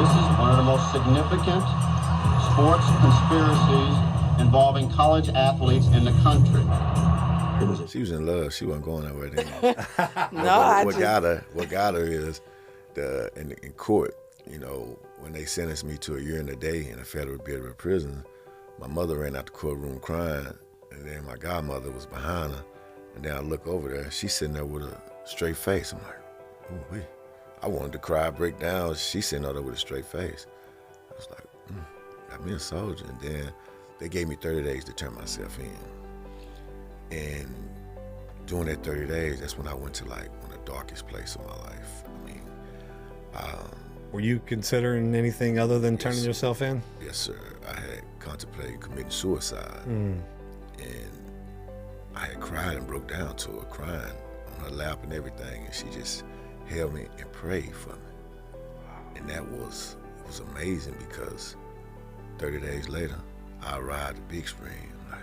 This is one of the most significant sports conspiracies involving college athletes in the country. She was in love. She wasn't going nowhere then. No, what got her is in court. You know, when they sentenced me to a year and a day in a federal bureau prison, my mother ran out the courtroom crying, and then my godmother was behind her. And then I look over there, she's sitting there with a straight face. I'm like, oh, wait. I wanted to cry, break down. She's sitting out there with a straight face. I was like, got me a soldier. And then they gave me 30 days to turn myself in. And during that 30 days, that's when I went to like one of the darkest places of my life. I mean, were you considering anything other than turning yourself in? Yes, sir. I had contemplated committing suicide. And I had cried and broke down to her, crying on her lap and everything. And she just held me and prayed for me. And it was amazing because 30 days later, I arrived at Big Spring. I'm like,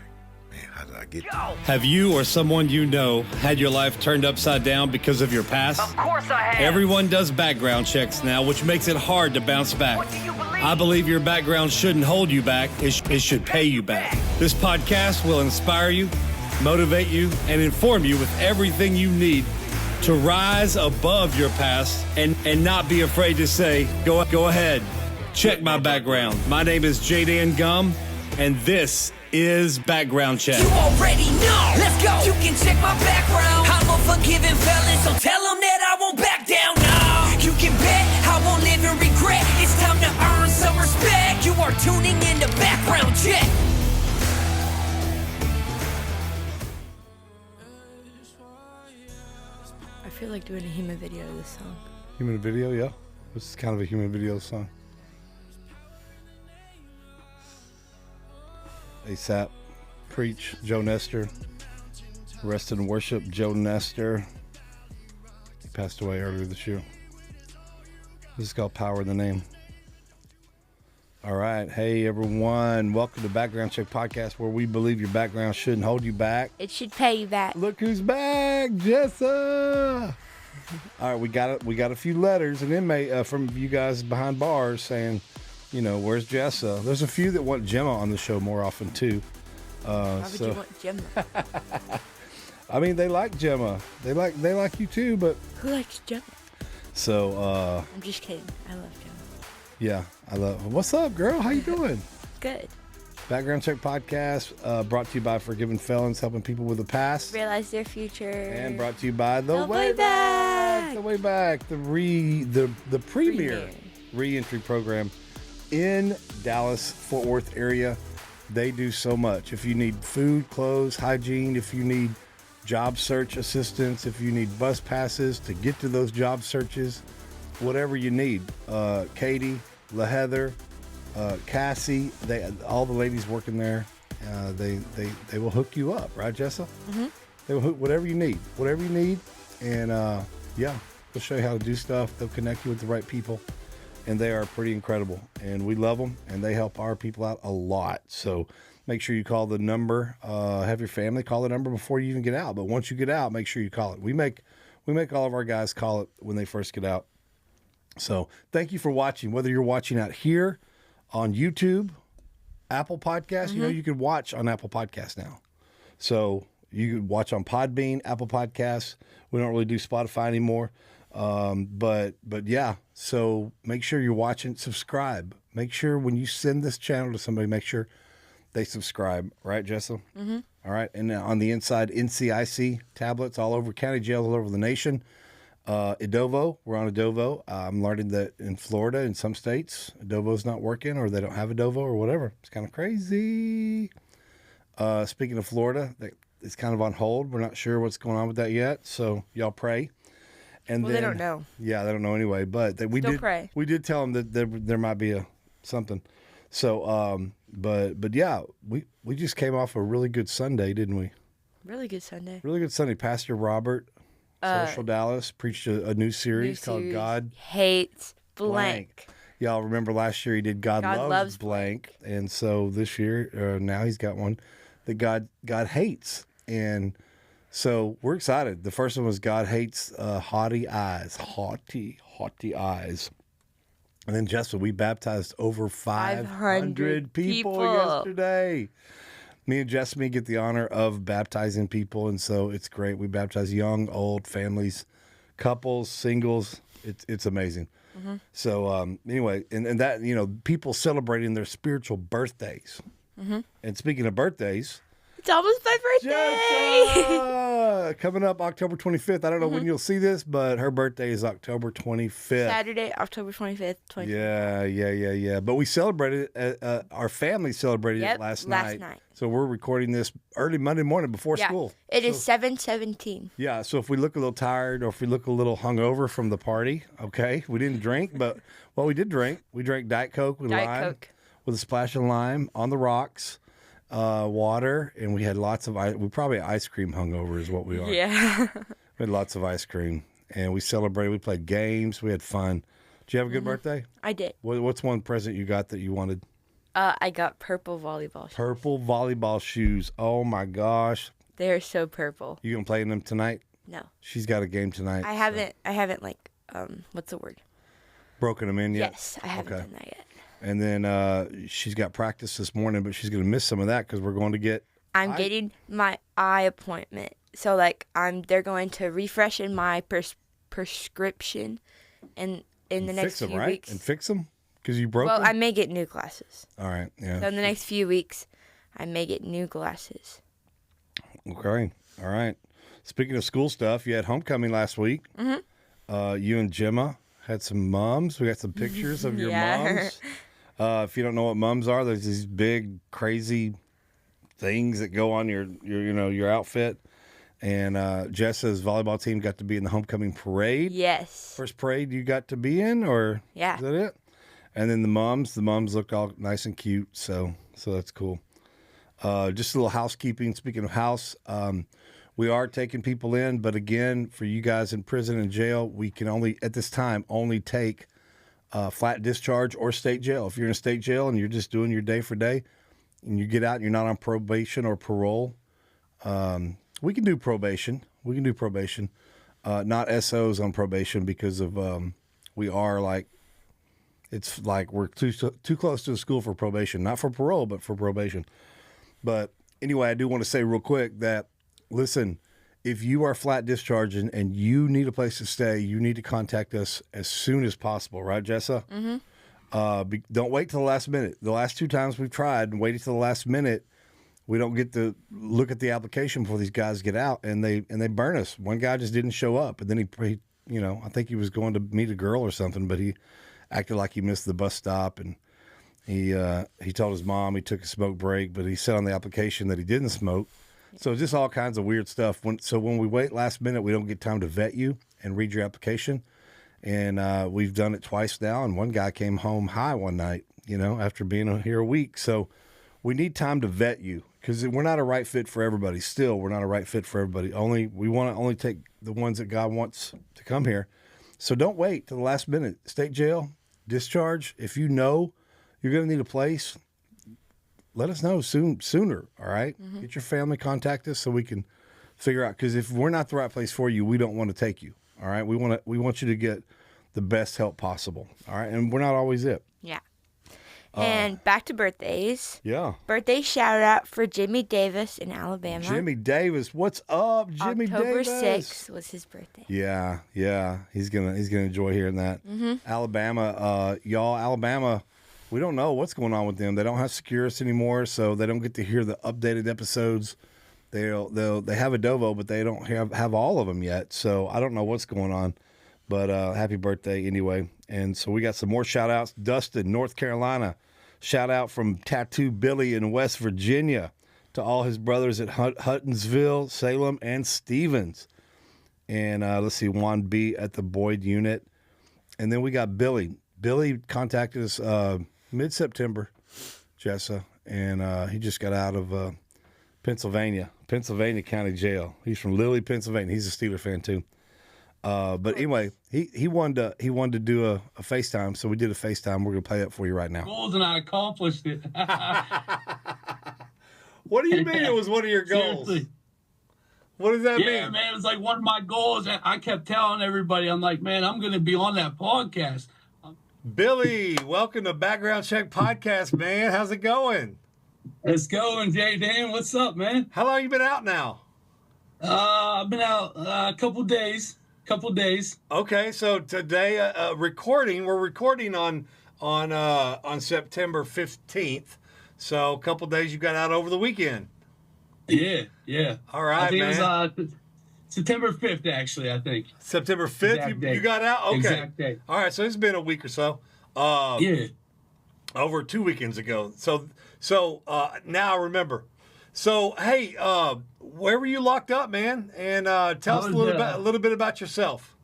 man, how did I get there? Have you or someone you know had your life turned upside down because of your past? Of course I have. Everyone does background checks now, which makes it hard to bounce back. What do you believe? I believe your background shouldn't hold you back. It should pay you back. This podcast will inspire you, motivate you, and inform you with everything you need to rise above your past and not be afraid to say, go ahead, check my background. My name is Jaden Gum, and this is Background Check. You already know. Let's go. You can check my background. I'm a forgiving felon, so tell them that I won't back down. No. You can bet I won't live in regret. It's time to earn some respect. You are tuning in to Background Check. I feel like doing a human video of this song. Human video, yeah. This is kind of a human video song. ASAP, Preach, Joe Nestor. Rest in Worship, Joe Nestor. He passed away earlier this year. This is called Power in the Name. All right. Hey, everyone. Welcome to Background Check Podcast, where we believe your background shouldn't hold you back. It should pay you back. Look who's back, Jessa. All right, we got a few letters, an inmate from you guys behind bars saying, you know, where's Jessa? There's a few that want Gemma on the show more often too. Why would you want Gemma? I mean, they like Gemma. They like you too, but Who likes Gemma? so I'm just kidding. I love Gemma. yeah, I love. What's up, girl? How you doing? Good. Background Check Podcast, brought to you by Forgiven Felons, helping people with the past. Realize their future. And brought to you by The Way Back. The Way Back, the premier re-entry program in Dallas, Fort Worth area. They do so much. If you need food, clothes, hygiene, if you need job search assistance, if you need bus passes to get to those job searches, whatever you need. Katie, LaHeather, Cassie, all the ladies working there, they will hook you up, right, Jessa? Mm-hmm. They will hook whatever you need, and yeah, they'll show you how to do stuff. They'll connect you with the right people, and they are pretty incredible, and we love them, and they help our people out a lot. So make sure you call the number. Have your family call the number before you even get out. But once you get out, make sure you call it. We make all of our guys call it when they first get out. So thank you for watching. Whether you're watching out here on YouTube, Apple Podcasts, you know, you can watch on Apple Podcasts now. So you can watch on Podbean, Apple Podcasts. We don't really do Spotify anymore. But yeah, so make sure you're watching, subscribe. Make sure when you send this channel to somebody, make sure they subscribe. Right, Jessa? Mm-hmm. All right. And on the inside, NCIC tablets all over county jails, all over the nation. Adovo, we're on Adovo. I'm learning that in Florida, in some states, Adovo's not working, or they don't have Adovo, or whatever. It's kind of crazy. Speaking of Florida, it's kind of on hold. We're not sure what's going on with that yet, so y'all pray. And Well, then, they don't know. Yeah, they don't know anyway. But we Still did pray. We did tell them that there might be something. So, but yeah, we just came off a really good Sunday, didn't we? Really good Sunday. Really good Sunday. Pastor Robert, Social Dallas, preached a new series called God Hates Blank. Y'all remember last year he did God Loves Blank. Blank. And so this year, now he's got one that God hates. And so we're excited. The first one was God Hates Haughty Eyes. Haughty eyes. And then, Jessica, we baptized over 500 people people. yesterday. Me and Jessica get the honor of baptizing people, and so it's great. We baptize young, old, families, couples, singles. It's amazing. So anyway, and that, people celebrating their spiritual birthdays. And speaking of birthdays, It's almost my birthday. Jessica, coming up October 25th. I don't know when you'll see this, but her birthday is October 25th. Saturday, October 25th, 20. Yeah. But we celebrated it. Our family celebrated it last night. So we're recording this early Monday morning before school. It is 7:17. Yeah, so if we look a little tired or if we look a little hungover from the party, okay, we didn't drink, but we did drink. We drank Diet Coke with Diet lime, Coke. with a splash of lime on the rocks, water, and we had lots of ice. We probably ice cream hungover is what we are. Yeah. We had lots of ice cream, and we celebrated. We played games. We had fun. Did you have a good birthday? I did. What's one present you got that you wanted? I got purple volleyball shoes. Purple volleyball shoes. Oh my gosh! They are so purple. You gonna play in them tonight? No. She's got a game tonight. I haven't like what's the word? Broken them in yet? Yes, I haven't done that yet. And then she's got practice this morning, but she's going to miss some of that because we're going to get. I'm getting my eye appointment, so like they're going to refresh in my prescription, and in the next few weeks. And fix them because you broke Well, them. I may get new glasses. All right, yeah. So in the next few weeks, I may get new glasses. Okay, all right. Speaking of school stuff, you had homecoming last week. You and Gemma had some mums. We got some pictures of your mums. If you don't know what mums are, there's these big, crazy things that go on your outfit. And Jessa's volleyball team got to be in the homecoming parade. Yes. First parade you got to be in, or Yeah. is that it? And then the mums looked all nice and cute, so that's cool. Just a little housekeeping. Speaking of house, we are taking people in, but again, for you guys in prison and jail, we can only at this time only take flat discharge or state jail. If you're in a state jail and you're just doing your day for day, and you get out and you're not on probation or parole, we can do probation. Not SOs on probation because of we are like. It's like we're too close to the school for probation, not for parole, but for probation. But anyway, I do want to say real quick that, listen, if you are flat discharging and you need a place to stay, you need to contact us as soon as possible, right, Jessa? Don't wait till the last minute. The last 2 times we've tried and waited till the last minute, we don't get to look at the application before these guys get out, and they burn us. One guy just didn't show up, and then he I think he was going to meet a girl or something, but he acted like he missed the bus stop, and he told his mom he took a smoke break, but he said on the application that he didn't smoke. So just all kinds of weird stuff. When we wait last minute, we don't get time to vet you and read your application. And we've done it twice now, and one guy came home high one night, after being here a week. So we need time to vet you because we're not a right fit for everybody. Still, we're not a right fit for everybody. We want to only take the ones that God wants to come here. So don't wait till the last minute. State jail, discharge. If you know you're going to need a place, let us know sooner. All right? Get your family, contact us so we can figure out. Because if we're not the right place for you, we don't want to take you. All right? We want you to get the best help possible. All right? And we're not always it. Yeah. And back to birthdays. Yeah. Birthday shout out for Jimmy Davis in Alabama. Jimmy Davis, what's up, Jimmy October Davis? 6th was his birthday. Yeah. He's gonna enjoy hearing that. Alabama, y'all, Alabama. We don't know what's going on with them. They don't have Securus anymore, so they don't get to hear the updated episodes. They have a Dovo, but they don't have all of them yet. So I don't know what's going on. But happy birthday anyway. And so we got some more shout outs. Dustin, North Carolina. Shout out from Tattoo Billy in West Virginia to all his brothers at Huttonsville, Salem, and Stevens. And let's see, Juan B at the Boyd unit. And then we got Billy. Billy contacted us mid-September, Jessa, and he just got out of Pennsylvania County Jail. He's from Lilly, Pennsylvania. He's a Steeler fan too. But anyway, he wanted to do a FaceTime, so we did a FaceTime. We're gonna play that for you right now. Goals and I accomplished it. What do you mean it was one of your goals? Seriously. What does that mean? Yeah, man, it was like one of my goals. I kept telling everybody, I'm like, man, I'm gonna be on that podcast. Billy, welcome to Background Check Podcast, man. How's it going? It's going, Jay Dan. What's up, man? How long you been out now? I've been out a couple days. Okay, so today we're recording on September 15th. So a couple days you got out over the weekend. Yeah. All right, I think man. It was September 5th, actually, I think. September 5th, you got out? Okay. Exact date. All right, so it's been a week or so. Yeah. Over 2 weekends ago. So now I remember. So, hey, where were you locked up, man? And tell us a little bit about yourself.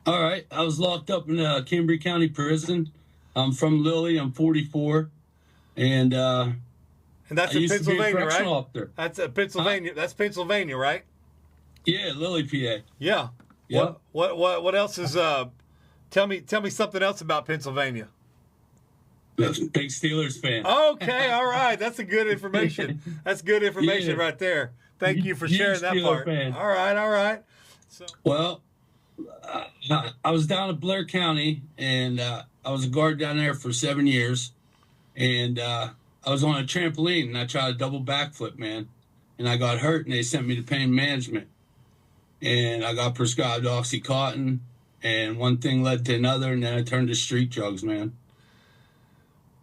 All right. I was locked up in Cambria County Prison. I'm from Lilly. I'm 44. And that's I in used to be a Pennsylvania, correctional right? officer. That's Pennsylvania. That's Pennsylvania, right? Yeah, Lilly, PA. Yeah. Yep. What else is tell me something else about Pennsylvania. Big Steelers fan. Okay, all right. That's good information. That's good information right there. Thank you for sharing that part. Fan. All right. So, well, I was down in Blair County, and I was a guard down there for 7 years. And I was on a trampoline, and I tried a double backflip, man. And I got hurt, and they sent me to pain management. And I got prescribed Oxycontin, and one thing led to another, and then I turned to street drugs, man.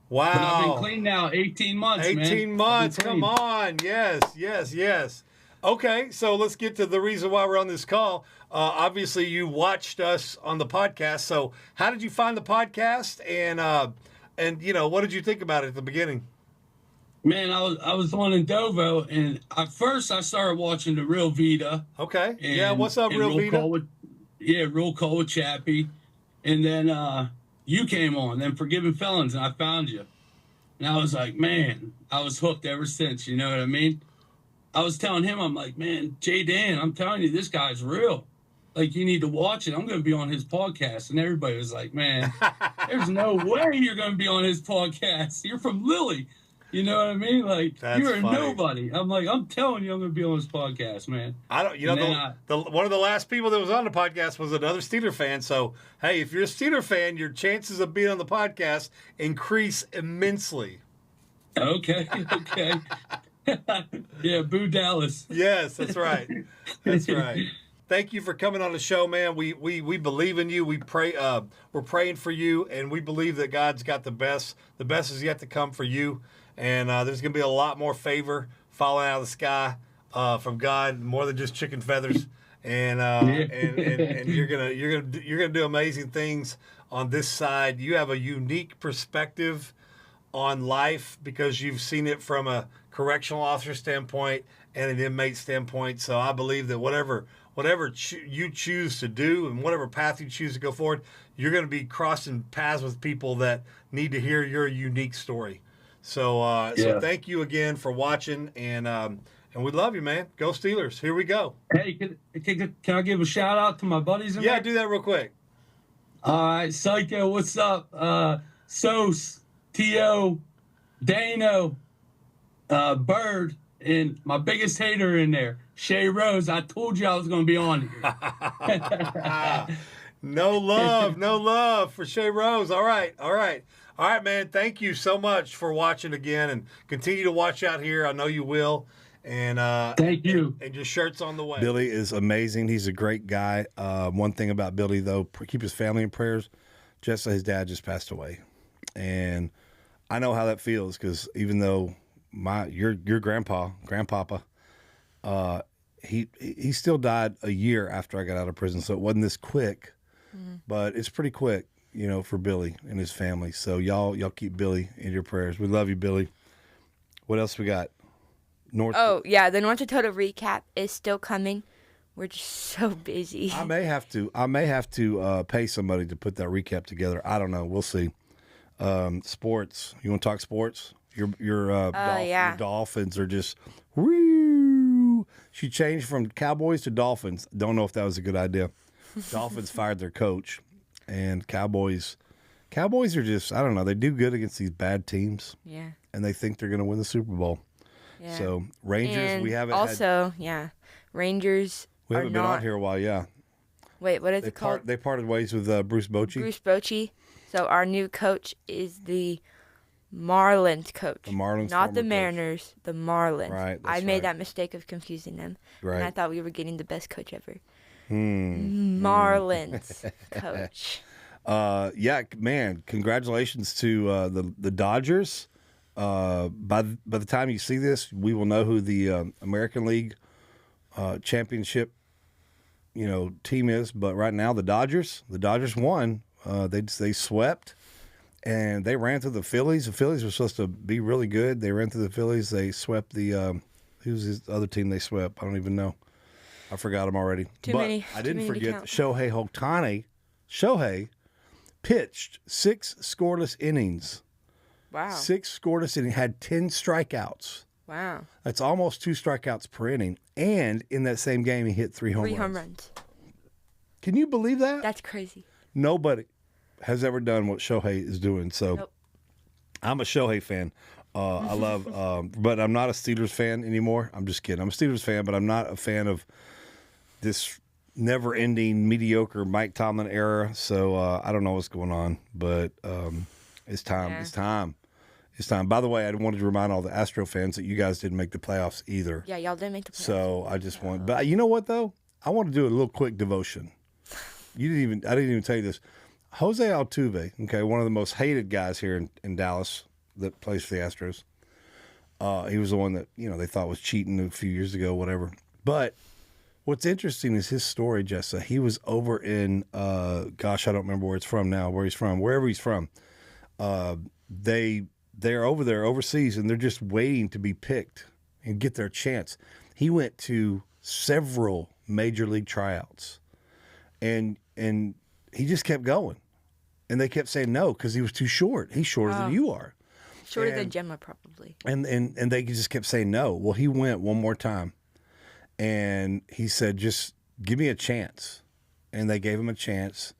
Wow. But I've been clean now 18 months, 18 months. Come on. Yes. Okay, so let's get to the reason why we're on this call. Obviously, you watched us on the podcast. So how did you find the podcast? And what did you think about it at the beginning? Man, I was on in Dovo, and at first I started watching the Real Vita. Okay. What's up, Real Vita? Real Cold with Chappie. And then you came on, then Forgiven Felons, and I found you. And I was like, man, I was hooked ever since, you know what I mean? I was telling him, I'm like, man, Jay Dan, I'm telling you, this guy's real. Like, you need to watch it. I'm going to be on his podcast. And everybody was like, man, there's no way you're going to be on his podcast. You're from Lilly. You know what I mean? Like, you're a nobody. I'm like, I'm telling you, I'm going to be on this podcast, man. One of the last people that was on the podcast was another Steeler fan. So, hey, if you're a Steeler fan, your chances of being on the podcast increase immensely. Okay. Yeah, boo Dallas. Yes, that's right. That's right. Thank you for coming on the show, man. We believe in you. We pray. We're praying for you, and we believe that God's got the best. The best is yet to come for you. And there's going to be a lot more favor falling out of the sky from God, more than just chicken feathers. And you're gonna do amazing things on this side. You have a unique perspective on life because you've seen it from a correctional officer standpoint and an inmate standpoint. So I believe that whatever you choose to do and whatever path you choose to go forward, you're going to be crossing paths with people that need to hear your unique story. So thank you again for watching, and we love you, man. Go Steelers. Here we go. Hey, can I give a shout out to my buddies? Yeah, do that real quick. All right, Psycho, what's up? Sos, T.O., Dano, Bird, and my biggest hater in there, Shay Rose. I told you I was going to be on here. No love for Shay Rose. All right, man. Thank you so much for watching again, and continue to watch out here. I know you will. And thank you. And your shirt's on the way. Billy is amazing. He's a great guy. One thing about Billy, though, keep his family in prayers. Just his dad just passed away, and I know how that feels because even though your grandpapa, he still died a year after I got out of prison, so it wasn't this quick, but it's pretty quick, for Billy and his family. So y'all keep Billy in your prayers. We love you, Billy. What else we got? The North Dakota recap is still coming. We're just so busy. I may have to pay somebody to put that recap together. I don't know. We'll see. Sports. You want to talk sports? Your Dolphins are just woo. She changed from Cowboys to Dolphins. Don't know if that was a good idea. Dolphins fired their coach, and Cowboys are just, I don't know. They do good against these bad teams. Yeah. And they think they're going to win the Super Bowl. Yeah. So Rangers, and we haven't Rangers. We haven't been on here a while. Yeah. Wait, what is it called? They parted ways with Bruce Bochy. Bruce Bochy. So our new coach is the Marlins coach. The Marlins, not the former coach. Mariners, the Marlins. Right, I that's made right. that mistake of confusing them. Right. And I thought we were getting the best coach ever. Marlins coach. Yeah, man, congratulations to the Dodgers. By the time you see this, we will know who the American League championship, team is. But right now, the Dodgers won. They swept, and they ran through the Phillies. The Phillies were supposed to be really good. They ran through the Phillies. They swept the who's the other team they swept? I don't even know. I forgot them already. Too but many. I Too didn't many to forget count. Shohei Ohtani. Shohei pitched 6 scoreless innings. Wow. 6 scoreless innings, had 10 strikeouts. Wow. That's almost 2 strikeouts per inning. And in that same game, he hit 3 home 3 runs. home runs. Can you believe that? That's crazy. Nobody has ever done what Shohei is doing. So Nope. I'm a Shohei fan. I love, but I'm not a Steelers fan anymore. I'm just kidding. I'm a Steelers fan, but I'm not a fan of this never-ending mediocre Mike Tomlin era. So I don't know what's going on, but it's time. Yeah. It's time. It's time. By the way, I wanted to remind all the Astro fans that you guys didn't make the playoffs either. Yeah, y'all didn't make the playoffs. So I just want, but you know what though? I want to do a little quick devotion. I didn't even tell you this. Jose Altuve, okay, one of the most hated guys here in Dallas that plays for the Astros. He was the one that, they thought was cheating a few years ago, whatever. But what's interesting is his story, Jessa. He was over in, I don't remember where it's from now, wherever he's from. They're over there overseas, and they're just waiting to be picked and get their chance. He went to several major league tryouts, and he just kept going. And they kept saying no because he was too short. He's shorter than you are. Shorter than Gemma, probably. And they just kept saying no. Well, he went one more time, and he said, just give me a chance. And they gave him a chance,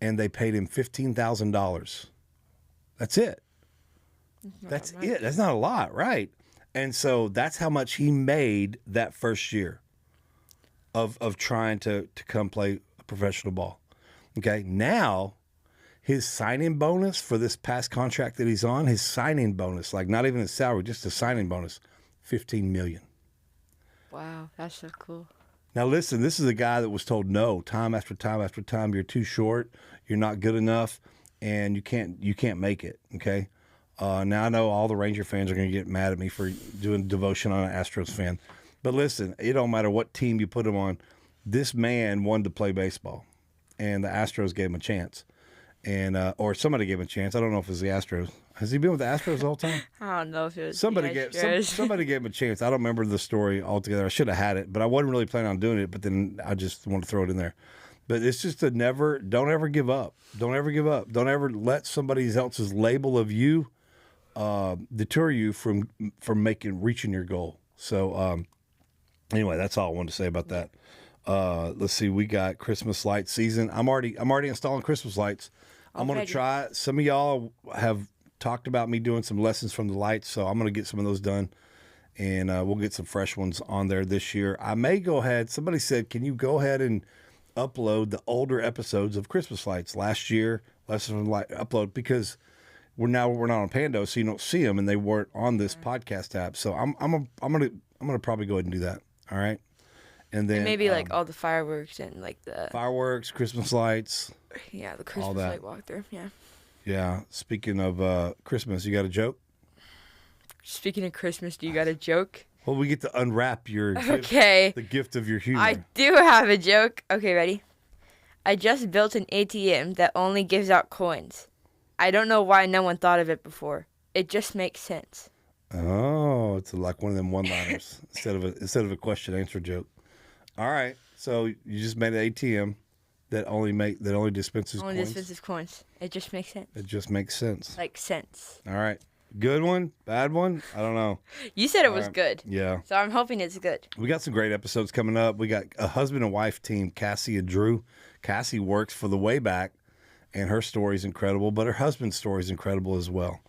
and they paid him $15,000. That's it. That's it. That's not a lot, right? And so that's how much he made that first year of trying to come play professional ball. Okay, now his signing bonus for this past contract that he's on, his signing bonus, like not even his salary, just a signing bonus, $15 million. Wow, that's so cool. Now listen, this is a guy that was told no time after time after time. You're too short. You're not good enough, and you can't make it. Okay. Now I know all the Ranger fans are going to get mad at me for doing devotion on an Astros fan, but listen, it don't matter what team you put him on. This man wanted to play baseball, and the Astros gave him a chance. And or somebody gave him a chance. I don't know if it was the Astros. Has he been with the Astros the whole time? I don't know if it was Somebody the gave Astros. somebody gave him a chance. I don't remember the story altogether. I should have had it, but I wasn't really planning on doing it. But then I just want to throw it in there. But it's just don't ever give up. Don't ever give up. Don't ever let somebody else's label of you deter you from reaching your goal. So anyway, that's all I wanted to say about that. Let's see. We got Christmas light season. I'm already installing Christmas lights. I'm going to try. Some of y'all have talked about me doing some lessons from the lights, so I'm going to get some of those done, and we'll get some fresh ones on there this year. I may go ahead. Somebody said, can you go ahead and upload the older episodes of Christmas lights last year? Lessons from the light upload, because we're not on Pando, so you don't see them, and they weren't on this podcast app. So I'm gonna probably go ahead and do that. All right. And then maybe like all the fireworks and like the fireworks, Christmas lights. Yeah, the Christmas that. light walkthrough. Yeah. Yeah. Speaking of Christmas, you got a joke? Speaking of Christmas, do you got a joke? Well, we get to unwrap your Okay. the gift of your humor. I do have a joke. Okay, ready? I just built an ATM that only gives out coins. I don't know why no one thought of it before. It just makes sense. Oh, it's like one of them one-liners instead of a question-answer joke. All right, so you just made an ATM that only dispenses Only coins. dispenses coins. It just makes sense. It just makes sense. Like sense. All right, good one, bad one. I don't know. You said it was right. good. Yeah, So I'm hoping it's good. we got some great episodes coming up. We got a husband and wife team, Cassie and Drew. Cassie works for the Wayback, and her story is incredible, but her husband's story is incredible as well.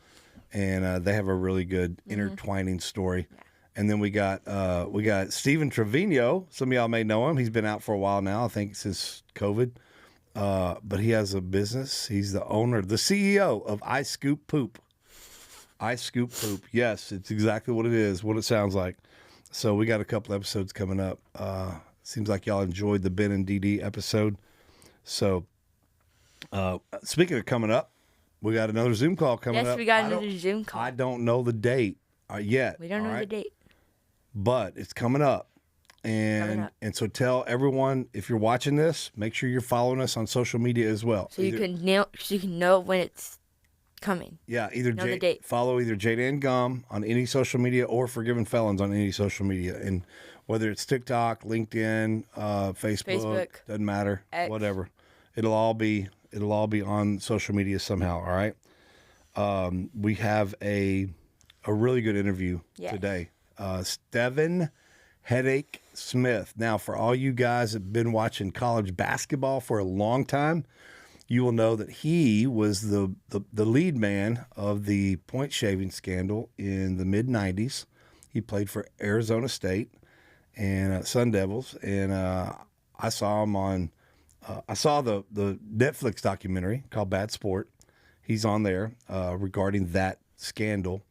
And they have a really good intertwining story. Yeah. And then we got Stevin Trevino. Some of y'all may know him. He's been out for a while now, I think since COVID. but he has a business. He's the owner, the CEO of I Scoop Poop. I Scoop Poop. Yes, it's exactly what it is, what it sounds like. So we got a couple episodes coming up. Seems like y'all enjoyed the Ben and DD episode. So speaking of coming up, we got another Zoom call coming up. Yes, we got another Zoom call. I don't know the date yet. We don't know the date. But it's coming up. And so tell everyone, if you're watching this, make sure you're following us on social media as well. So you can know when it's coming. Yeah, the date. Follow either Jaydan Gum on any social media or Forgiven Felons on any social media. And whether it's TikTok, LinkedIn, Facebook, doesn't matter, X. whatever. It'll all be on social media somehow, all right? We have a really good interview today. Stevin Hedake Smith. Now, for all you guys that have been watching college basketball for a long time, you will know that he was the lead man of the point shaving scandal in the mid-'90s. He played for Arizona State and Sun Devils, and I saw him on I saw the Netflix documentary called Bad Sport. He's on there regarding that scandal.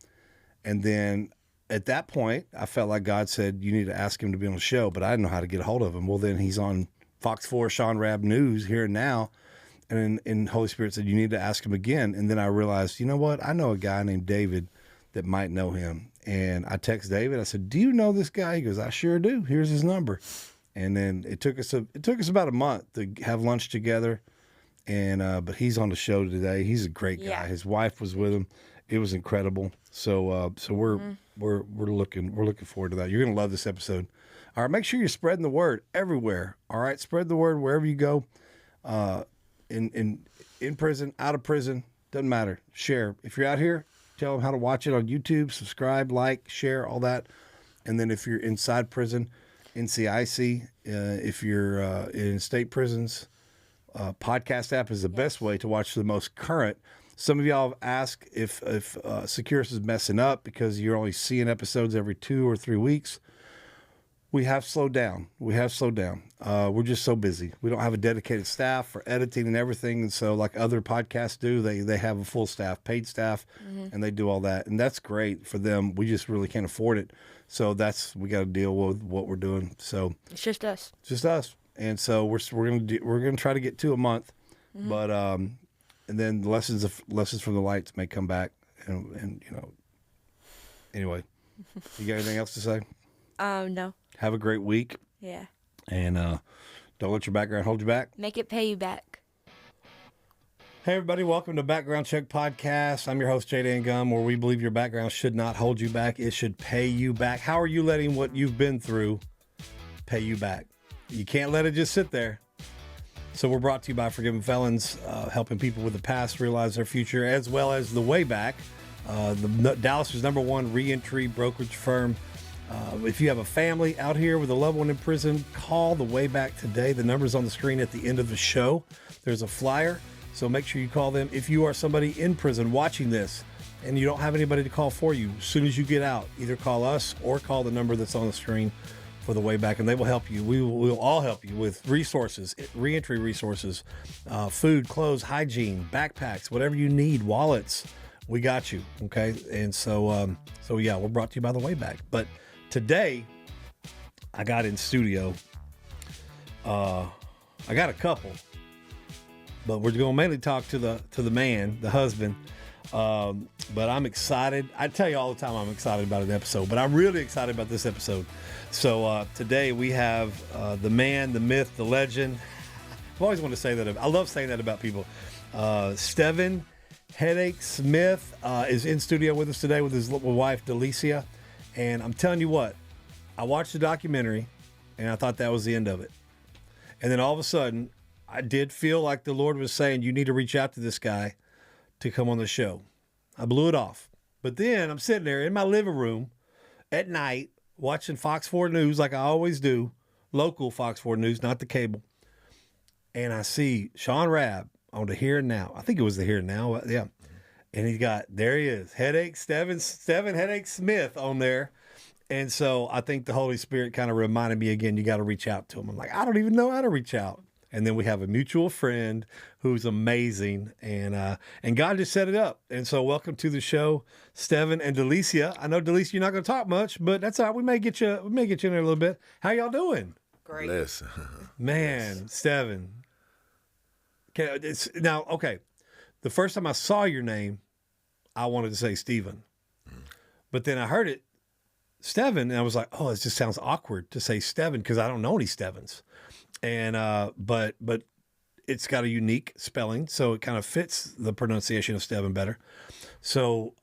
And then at that point, I felt like God said, you need to ask him to be on the show, but I didn't know how to get a hold of him. Well, then he's on Fox 4 Shaun Rabb News here and now. And Holy Spirit said, you need to ask him again. And then I realized, you know what? I know a guy named David that might know him. And I text David. I said, do you know this guy? He goes, I sure do. Here's his number. And then it took us about a month to have lunch together. And but he's on the show today. He's a great guy. Yeah. His wife was with him. It was incredible. So we're looking forward to that. You're gonna love this episode. All right, make sure you're spreading the word everywhere. All right, spread the word wherever you go. In prison, out of prison, doesn't matter. Share. If you're out here, tell them how to watch it on YouTube. Subscribe, like, share, all that. And then if you're inside prison, NCIC. If you're in state prisons, podcast app is the best way to watch the most current. Some of y'all have asked if Securus is messing up because you're only seeing episodes every 2 or 3 weeks. We have slowed down. We're just so busy. We don't have a dedicated staff for editing and everything. And so like other podcasts do, they have a full staff, paid staff, and they do all that. And that's great for them. We just really can't afford it. So we got to deal with what we're doing. So it's just us. And so we're gonna try to get 2 a month, but and then lessons from the lights may come back, and you know. Anyway, you got anything else to say? No. Have a great week. Yeah. And don't let your background hold you back. Make it pay you back. Hey everybody, welcome to Background Check Podcast. I'm your host, Jaydan Gum, where we believe your background should not hold you back. It should pay you back. How are you letting what you've been through pay you back? You can't let it just sit there. So we're brought to you by Forgiven Felons, helping people with the past realize their future, as well as The Way Back, Dallas's #1 reentry brokerage firm. If you have a family out here with a loved one in prison, call The Way Back today. The number's on the screen at the end of the show. There's a flyer, so make sure you call them. If you are somebody in prison watching this and you don't have anybody to call for you, as soon as you get out, either call us or call the number that's on the screen for The Way Back, and they will help you. We'll all help you with resources, reentry resources, food, clothes, hygiene, backpacks, whatever you need, wallets. We got you, okay? And so yeah, we're brought to you by The Way Back. But today, I got in studio. I got a couple, but we're going to mainly talk to the man, the husband. But I'm excited. I tell you all the time I'm excited about an episode, but I'm really excited about this episode. So today we have the man, the myth, the legend. I've always wanted to say that. I love saying that about people. Stevin Hedake Smith is in studio with us today with his little wife, Delicia. And I'm telling you what, I watched the documentary and I thought that was the end of it. And then all of a sudden, I did feel like the Lord was saying, you need to reach out to this guy to come on the show. I blew it off. But then I'm sitting there in my living room at night watching Fox 4 News like I always do, local Fox 4 News, not the cable. And I see Shaun Rabb on the Here and Now. I think it was the Here and Now. Yeah. And there he is, Stevin Hedake Smith on there. And so I think the Holy Spirit kind of reminded me again, you got to reach out to him. I'm like, I don't even know how to reach out. and then we have a mutual friend who's amazing, and God just set it up. And so, welcome to the show, Stevin and Delicia. I know, Delicia, you're not going to talk much, but that's all right. We may get you in there a little bit. How y'all doing? Great. Bless. Man, Stevin. Okay. The first time I saw your name, I wanted to say Stephen, but then I heard it, Stevin, and I was like, oh, it just sounds awkward to say Stevin because I don't know any Stevins, and but it's got a unique spelling, so it kind of fits the pronunciation of Stevin better. So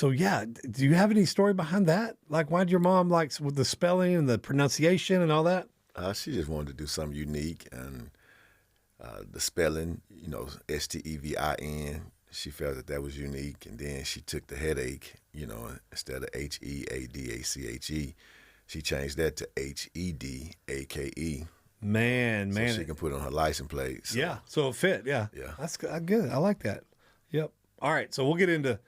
yeah, do you have any story behind that? Like, why did your mom like with the spelling and the pronunciation and all that? She just wanted to do something unique, and the spelling, Stevin. She felt that was unique, and then she took the Hedake, instead of Headache, she changed that to Hedake. Man, so she can put it on her license plate. So. Yeah, so it fit. Yeah, yeah, that's good. I like that. Yep. All right, so we'll get into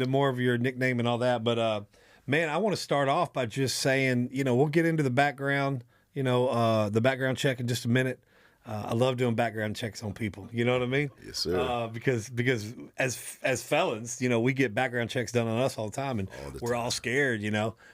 more of your nickname and all that, but man, I want to start off by just saying, we'll get into the background, the background check in just a minute. I love doing background checks on people. You know what I mean? Yes, sir. Because as felons, we get background checks done on us all the time, and we're all scared.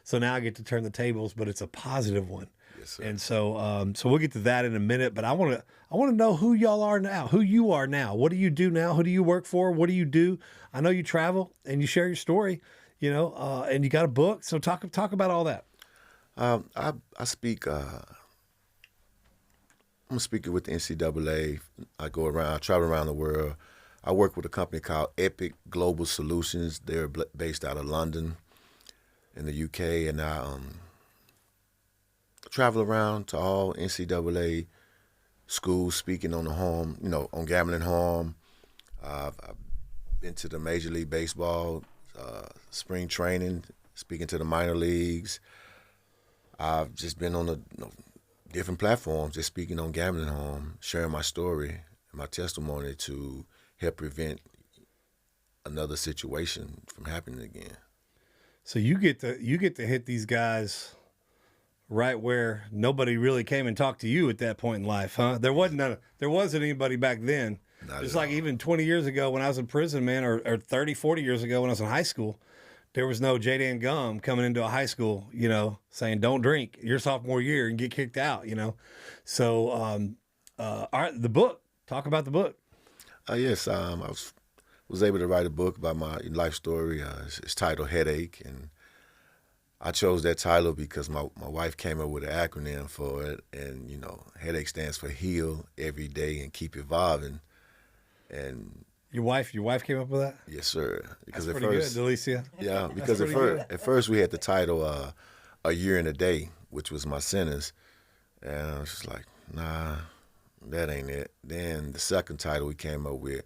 So now I get to turn the tables, but it's a positive one. Yes, sir. And so we'll get to that in a minute. But I want to know who y'all are now, who you are now. What do you do now? Who do you work for? What do you do? I know you travel and you share your story. And you got a book. So talk about all that. I speak. I'm a speaker with the NCAA. I travel around the world. I work with a company called Epic Global Solutions. They're based out of London in the UK, and I travel around to all NCAA schools speaking on the harm, on gambling harm. I've been to the Major League Baseball spring training, speaking to the minor leagues. I've just been on the different platforms, just speaking on gambling harm, sharing my story and my testimony to help prevent another situation from happening again. So you get to hit these guys right where nobody really came and talked to you at that point in life, huh? There wasn't anybody back then. Just like even 20 years ago when I was in prison, man, or 30, 40 years ago when I was in high school, there was no J-Dan Gum coming into a high school, saying, don't drink your sophomore year and get kicked out, So, all right, the book. Talk about the book. Yes, I was able to write a book about my life story. It's titled Hedake, and I chose that title because my wife came up with an acronym for it, and, Hedake stands for Heal Every Day and Keep Evolving. And Your wife came up with that? Yes, sir. Because That's at pretty first, good, Delicia. Yeah, because at first we had the title A Year and a Day, which was my sentence. And I was just like, nah, that ain't it. Then the second title we came up with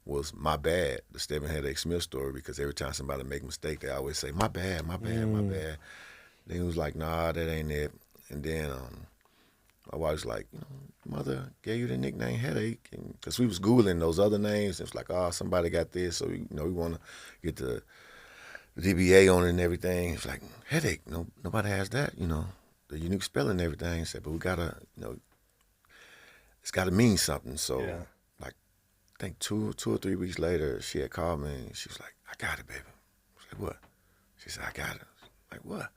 was My Bad, the Stevin Hedake Smith story, because every time somebody make a mistake, they always say, my bad, my bad, my bad. Then he was like, nah, that ain't it. And then my wife's like, mother gave you the nickname Hedake, because we was Googling those other names. It was like, oh, somebody got this, so we want to get the DBA on it and everything. It's like, Hedake, nobody has that, the unique spelling and everything. I said, but we gotta, it's gotta mean something. So, like, I think 2 or 3 weeks later, she had called me and she was like, I got it, baby. I was like, what? She said, I got it. I was like, what?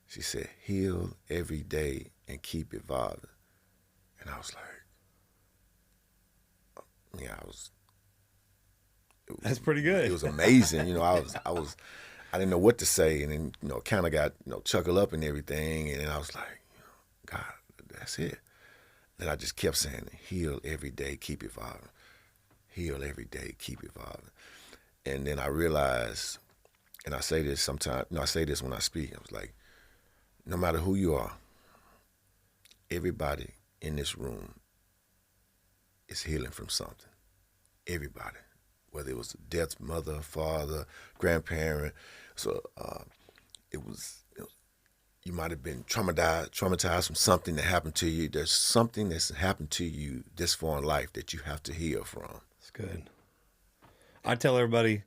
She said, heal every day and keep evolving. And I was like, that's pretty good. It was amazing. I didn't know what to say, and then kind of got chuckled up and everything, and then I was like, God, that's it. Then I just kept saying, heal every day, keep evolving. Heal every day, keep evolving. And then I realized, and I say this sometimes, I say this when I speak, I was like, no matter who you are, everybody in this room is healing from something. Everybody. Whether it was a death, mother, father, grandparent. So you might have been traumatized from something that happened to you. There's something that's happened to you this far in life that you have to heal from. That's good. I tell everybody,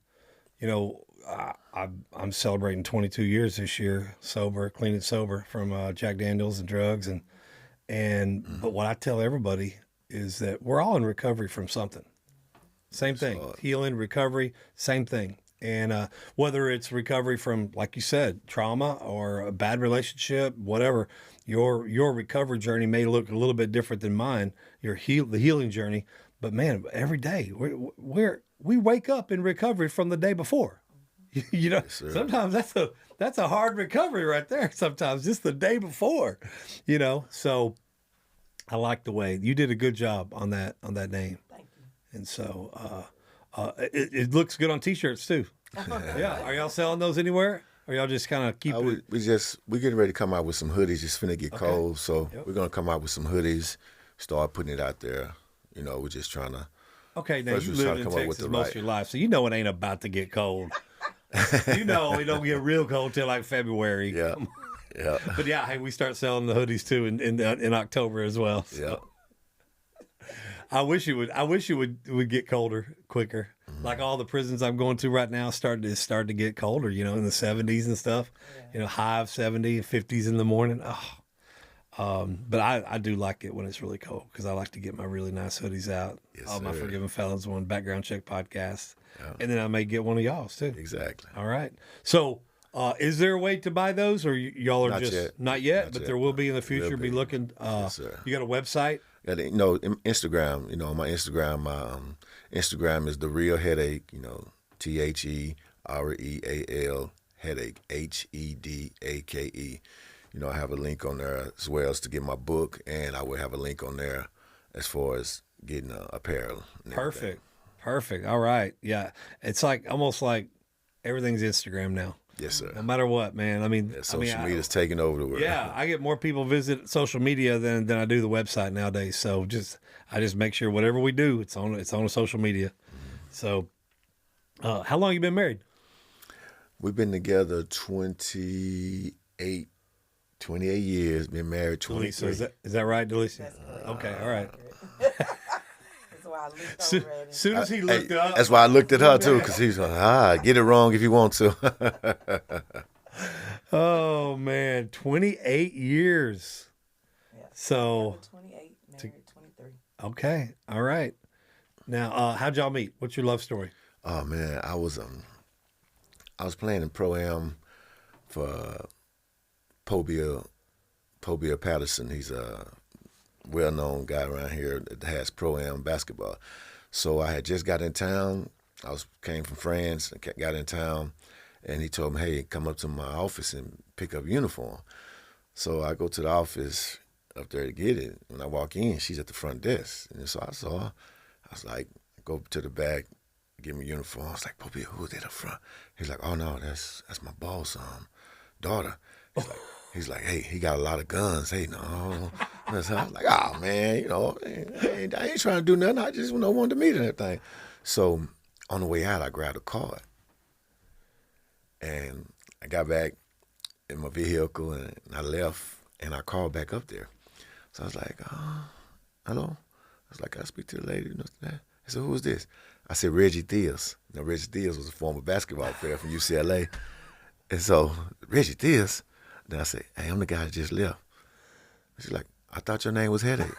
I'm celebrating 22 years this year, sober, clean and sober from Jack Daniels and drugs, and But what I tell everybody is that we're all in recovery from something. Same thing, healing, recovery, same thing. And whether it's recovery from, like you said, trauma or a bad relationship, whatever, your recovery journey may look a little bit different than mine. The healing journey, but man, every day we wake up in recovery from the day before. You know, yes, sometimes that's a hard recovery right there. Sometimes just the day before, you know. So I like the way you did a good job on that name. Thank you. And so it looks good on T-shirts too. Yeah. Are y'all selling those anywhere? Or y'all just kind of keep it? We're getting ready to come out with some hoodies. It's finna get cold, so we're gonna come out with some hoodies. Start putting it out there. You know, we're just trying to. Okay, now you lived in Texas most of your life, so you know it ain't about to get cold. You know it don't get real cold till like February. Yeah, yeah. But yeah, hey, we start selling the hoodies too in October as well. So. Yeah. I wish it would get colder quicker. Mm-hmm. Like all the prisons I'm going to right now started to get colder. You know, in the 70s and stuff. Yeah. You know, high of 70, 50s in the morning. But I do like it when it's really cold because I like to get my really nice hoodies out. Yes, all my sir. Forgiven Felons one, Background Check podcast. Yeah. And then I may get one of y'all's too. Exactly. All right. So is there a way to buy those or y'all are not yet, but there will be in the future. Be looking. Yes, sir. You got a website? Instagram. You know, my Instagram is The Real Hedake. You know, TheReal Hedake, HEDAKE. You know, I have a link on there as well as to get my book, and I will have a link on there as far as getting apparel. Perfect. All right. Yeah, it's almost like everything's Instagram now. Yes, sir. No matter what, man. I mean, social media's taking over the world. Yeah, I get more people visit social media than I do the website nowadays. So I just make sure whatever we do, it's on a social media. Mm-hmm. So, how long you been married? We've been together 28 years. Been married 23. So is that right, Delicia? Okay, all right. Soon as he looked up. That's why I looked at her too, because he's like, get it wrong if you want to. Oh man, 28 years. Yeah. So 28, married 23. Okay, all right. Now, how'd y'all meet? What's your love story? Oh man, I was playing in Pro-Am for Pobia Patterson. He's a well-known guy around here that has Pro-Am basketball. So I had just got in town. Came from France and got in town, and he told me, hey, come up to my office and pick up uniform. So I go to the office up there to get it. When I walk in, she's at the front desk. And so I saw her. I was like, go to the back, give me a uniform. I was like, Pobia, who's that up front? He's like, oh, no, that's my boss, daughter. He's like, hey, he got a lot of guns. Hey, no. I was like, oh, man, you know, I ain't trying to do nothing. I just wanted to meet and everything. So on the way out, I grabbed a card. And I got back in my vehicle, and I left, and I called back up there. So I was like, hello? I was like, can I speak to the lady? I said, who is this? I said, Reggie Theus. Now, Reggie Theus was a former basketball player from UCLA. And so, Reggie Theus. Then I said, hey, I'm the guy that just left. She's like, I thought your name was Hedake.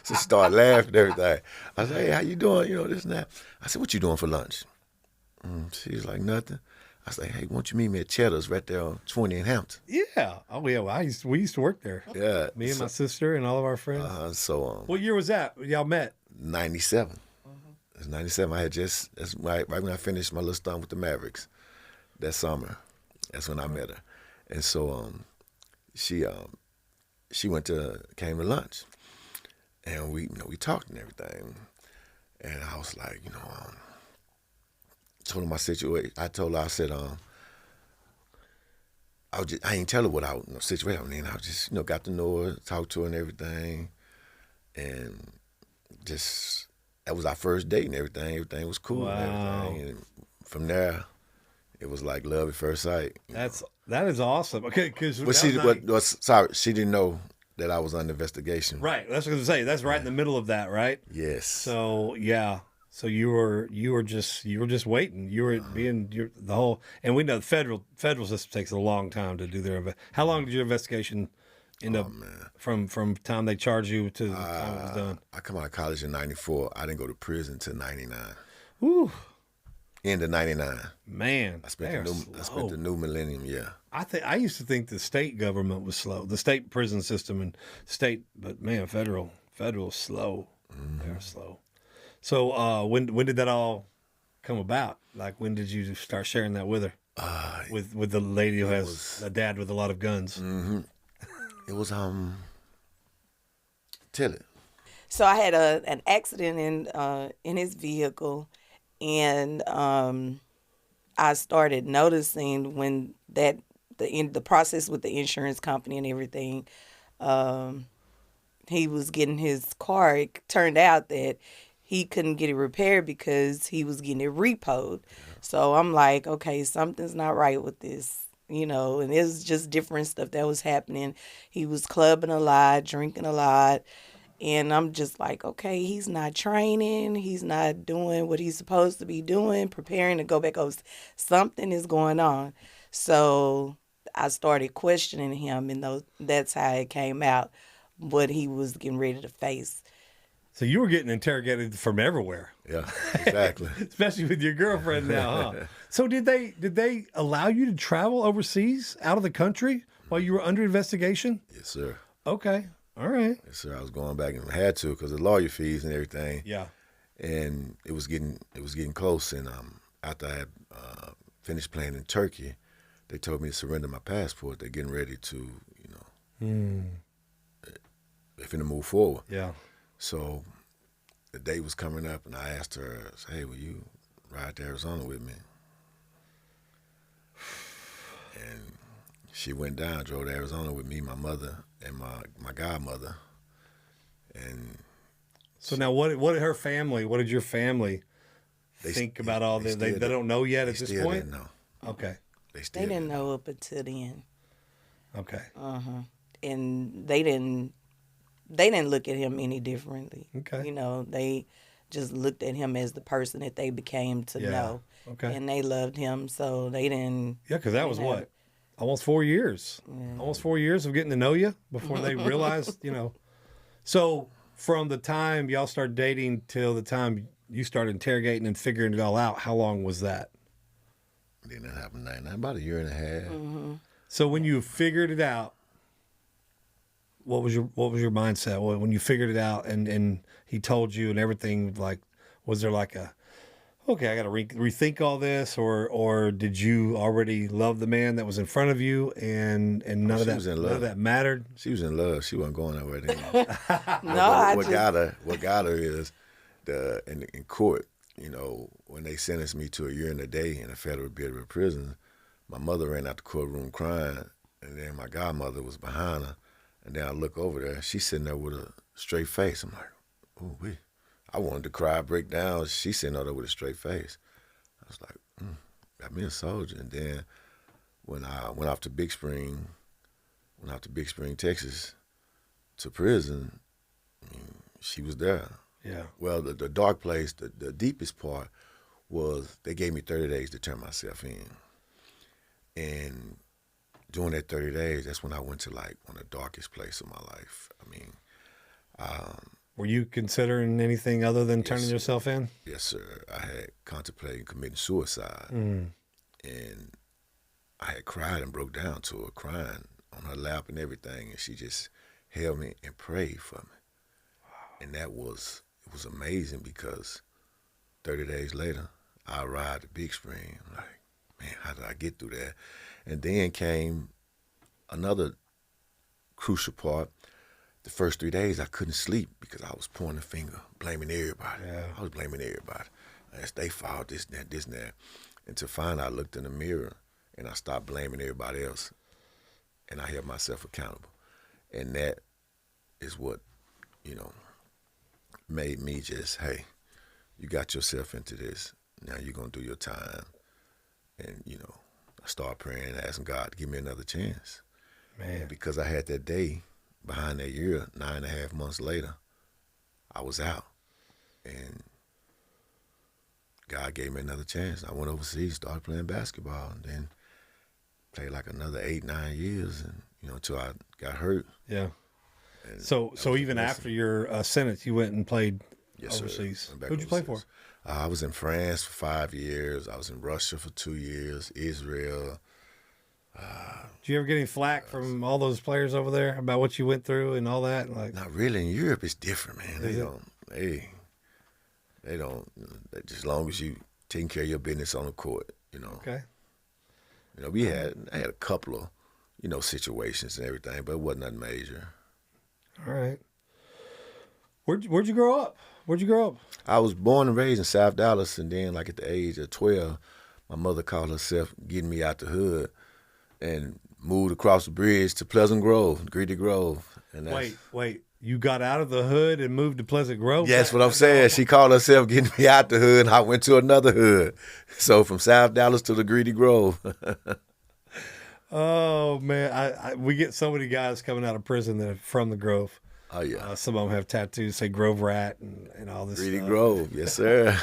So she started laughing and everything. I said, hey, how you doing? You know, this and that. I said, what you doing for lunch? She's like, nothing. I said, hey, won't you meet me at Cheddar's right there on 20 in Hampton? Yeah. Oh, yeah. Well, we used to work there. Yeah. Me and my sister and all of our friends. What year was that? Y'all met? 97. It was 97. That's right when I finished my little stunt with the Mavericks that summer. That's when I met her. And so she came to lunch, and we talked and everything. And I was like, told her my situation. I told her, I said, I ain't tell her what situation I was in. I just, got to know her, talked to her and everything. And just, that was our first date and everything. Everything was cool and everything. And from there, it was like love at first sight. That is awesome. Okay, because she didn't know that I was under investigation. Right. That's what I was gonna say. That's right in the middle of that, right? Yes. So yeah. So you were just waiting. You were the whole, and we know the federal system takes a long time to do their. How long did your investigation end up man. from time they charged you to the time it was done? I come out of college in '94. I didn't go to prison until '99. Woo. End of '99. Man, I spent the new millennium. Yeah. I used to think the state government was slow, the state prison system and but man, federal slow. They're slow. So when did that all come about? Like when did you start sharing that with her? With the lady who has a dad with a lot of guns. Mm-hmm. It was tell it. So I had an accident in his vehicle, and I started noticing when the process with the insurance company and everything. He was getting his car. It turned out that he couldn't get it repaired because he was getting it repoed. So I'm like, okay, something's not right with this, and it was just different stuff that was happening. He was clubbing a lot, drinking a lot. And I'm just like, okay, he's not training. He's not doing what he's supposed to be doing, preparing to go back over. Something is going on. So I started questioning him, and that's how it came out, what he was getting ready to face. So you were getting interrogated from everywhere. Yeah, exactly. Especially with your girlfriend now, huh? So did they allow you to travel overseas, out of the country, while you were under investigation? Yes, sir. Okay. All right. Yes, sir. I was going back and had to because of lawyer fees and everything. Yeah. And it was getting close. And after I had finished playing in Turkey, they told me to surrender my passport. They're getting ready to, they're finna move forward. Yeah. So the day was coming up, and I asked her, "Hey, will you ride to Arizona with me?" And she went down, drove to Arizona with me, my mother, and my godmother. And so now, what did her family? What did your family think about all this? They don't know yet at this point. Didn't know. Okay. They didn't know up until the end. Okay. And they didn't look at him any differently. Okay. They just looked at him as the person that they became to know. Okay. And they loved him, so they didn't. Yeah, because that was what? Almost 4 years. Yeah. Almost 4 years of getting to know you before they realized, So from the time y'all started dating till the time you started interrogating and figuring it all out, how long was that? Then that happened about a year and a half. Mm-hmm. So when you figured it out, what was your mindset when you figured it out and he told you and everything? Like, was there like okay, I got to rethink all this, or did you already love the man that was in front of you and none of that mattered? She was in love. She wasn't going nowhere then. What got her is in court. When they sentenced me to a year and a day in a federal bureau of prison, my mother ran out the courtroom crying, and then my godmother was behind her. And then I look over there, she's sitting there with a straight face. I'm like, oh, I wanted to cry, break down. She's sitting there with a straight face. I was like, got me a soldier. And then when I went off to Big Spring, Texas, to prison, she was there. Yeah. Well, the dark place, the deepest part was they gave me 30 days to turn myself in. And during that 30 days, that's when I went to like one of the darkest places of my life. Were you considering anything other than turning yourself in? Yes, sir. I had contemplated committing suicide. And I had cried and broke down to her, crying on her lap and everything. And she just held me and prayed for me. Wow. And it was amazing because 30 days later, I arrived at Big Spring. I'm like, man, how did I get through that? And then came another crucial part. The first 3 days, I couldn't sleep because I was pointing a finger, blaming everybody. Yeah. I was blaming everybody. It's their fault, this and that. And to find I looked in the mirror and I stopped blaming everybody else. And I held myself accountable. And that is what, made me just, hey, you got yourself into this. Now you're going to do your time. And, I started praying and asking God to give me another chance. Man. And because I had that day behind that year, 9.5 months later, I was out. And God gave me another chance. I went overseas, started playing basketball, and then played like another 8-9 years. And, until I got hurt. Yeah. And So even after your sentence, you went and played overseas. Who'd you play for? I was in France for 5 years. I was in Russia for 2 years. Israel. Did you ever get any flack from all those players over there about what you went through and all that? Like, not really. In Europe, it's different, man. They don't. Just as long as you taking care of your business on the court, Okay. I had a couple of, situations and everything, but it wasn't nothing major. All right. Where'd you grow up? I was born and raised in South Dallas, and then, like, at the age of 12, my mother called herself getting me out the hood and moved across the bridge to Pleasant Grove, Greedy Grove. And Wait. You got out of the hood and moved to Pleasant Grove? Yes, what I'm saying. She called herself getting me out the hood, and I went to another hood. So from South Dallas to the Greedy Grove. Oh, man. We get so many guys coming out of prison that are from the Grove. Oh, yeah. Some of them have tattoos, say Grove Rat and all this Greedy stuff. Grove, yes, sir.